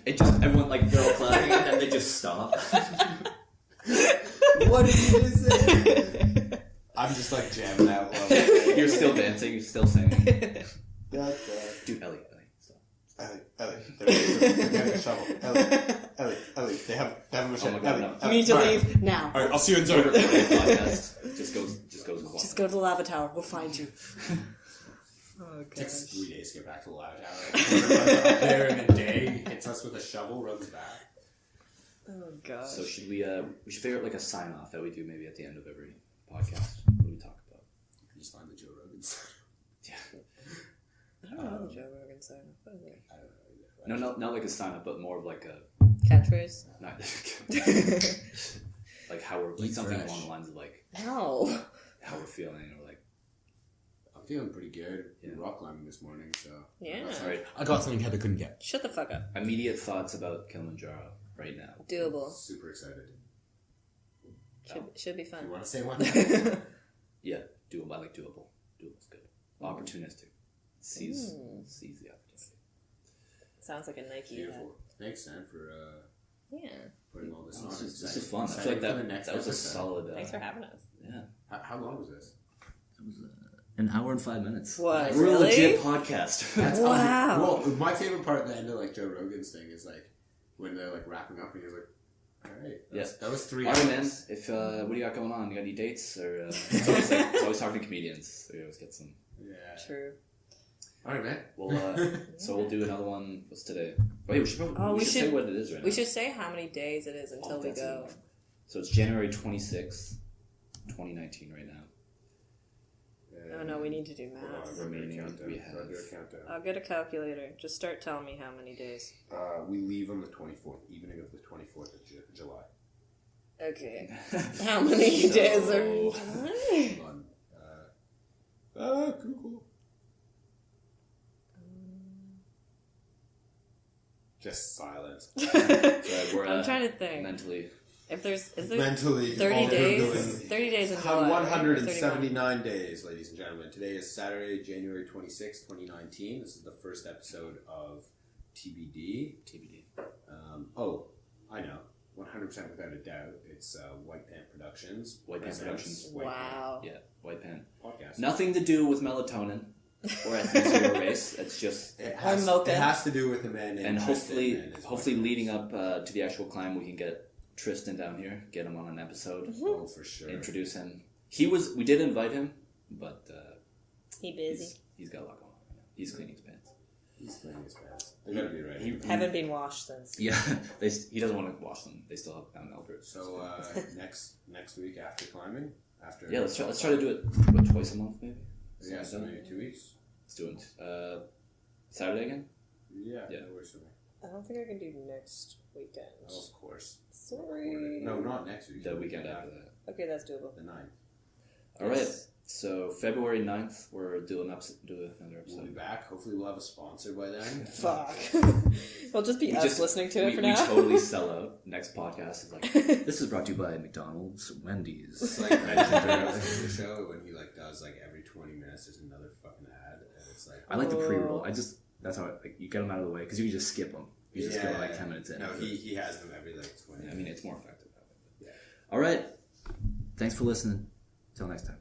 It just everyone like they're all clapping and then they just stop. What What did you just say? I'm just like jamming out. You're still dancing. You're still singing. Dude, Ellie, stop. Ellie, they're getting a shovel. Ellie, they have a machete. Oh my God, no. You need to leave now. All right, I'll see you in Zone. Podcast just goes quiet. Just go to the lava tower. We'll find you. Oh, It takes us gosh. 3 days to get back to the lava tower. Up there in a day, hits us with a shovel, runs back. Oh, gosh. So should we should figure out like a sign off that we do maybe at the end of every podcast. What do we talk about? You can just find the Joe Rogans. Yeah. I don't know the Joe Rogan sign. What is it? I don't know either. No, not like a sign up, but more of like a Catchphrase? not like how we're like Eat something fresh. along the lines of like No. how we're feeling or like I'm feeling pretty good. Yeah. Rock climbing this morning, so. Yeah. all right. I got something Heather couldn't get. Shut the fuck up. Immediate thoughts about Kilimanjaro right now. Doable. Super excited. Should be You fun. want to say one? Yeah, doable. I like doable. Doable's good. Opportunistic. Seize the opportunity. Sounds like a Nike hat. Beautiful. Thanks, Sam, for Yeah. putting all this on. This is fun. I feel like that was a solid. Thanks for having us. Yeah, How long was this? it was an hour and 5 minutes. What, We're really? a legit podcast. Wow. Well, my favorite part at the end of like Joe Rogan's thing is like when they're like wrapping up and he's like, "All right, that was 3 All hours." right, man. If what do you got going on? You got any dates or? It's always talking to comedians. So you always get some. Yeah. True. All right, man. Well, so we'll do another one. What's today? Wait, we should probably Oh, we we should should- say what it is right now. We should say how many days it is until we that's go. it. So it's January 26th, 2019 right now. Oh no, we need to do Hold on, math. I'll do a Remaining, countdown. we have- I'll do a countdown. I'll get a calculator. Just start telling me how many days. We leave on the 24th, evening of the 24th of July. Okay. How many So- days are in July? Hold on. Google. Just silence. So we're, I'm trying to think. mentally. If is there Mentally, 30 all days? Googling. 30 days in July. 179 days, ladies and gentlemen. Today is Saturday, January 26th, 2019. This is the first episode of TBD. TBD. I know. 100% without a doubt. It's White Pant Productions. White Pant Presents Productions. White Wow. Yeah, white pen. Pant Podcast. Nothing to do with melatonin or ethnicity or race. It's just It Or mocha. has to do with a man named and Tristan hopefully and his wife. leading up to the actual climb, we can get Tristan down here, get him on an episode, Oh, for sure. introduce him. We did invite him, but He busy. he's got a lot going on right now. He's cleaning his pants. He's cleaning his pants. They're going to be ready. Haven't been washed since. Yeah, he doesn't want to wash them. They still have down Albert. So next week after climbing, after Yeah, let's try to do it twice a month maybe. Yeah, so maybe 2 weeks. Let's do it. Saturday again. Yeah, Yeah. that works for me. I don't think I can do next weekend. Oh, of course. Sorry. No, not next week. The weekend after that. Okay, that's doable. The 9th. All right. So February 9th, we're doing another We'll episode. be back. Hopefully, we'll have a sponsor by then. Fuck. We'll just be We us just- listening to it for we now. totally sell out. Next podcast is like, this is brought to you by McDonald's, Wendy's. It's like the show when he like does like every 20 minutes there's another fucking ad, and it's like I like the pre-roll. That's how you get them out of the way because you can just skip them. You just go like 10 minutes in. No, he has them every like 20. I mean, it's more effective that way. Yeah. All right. Thanks for listening. Till next time.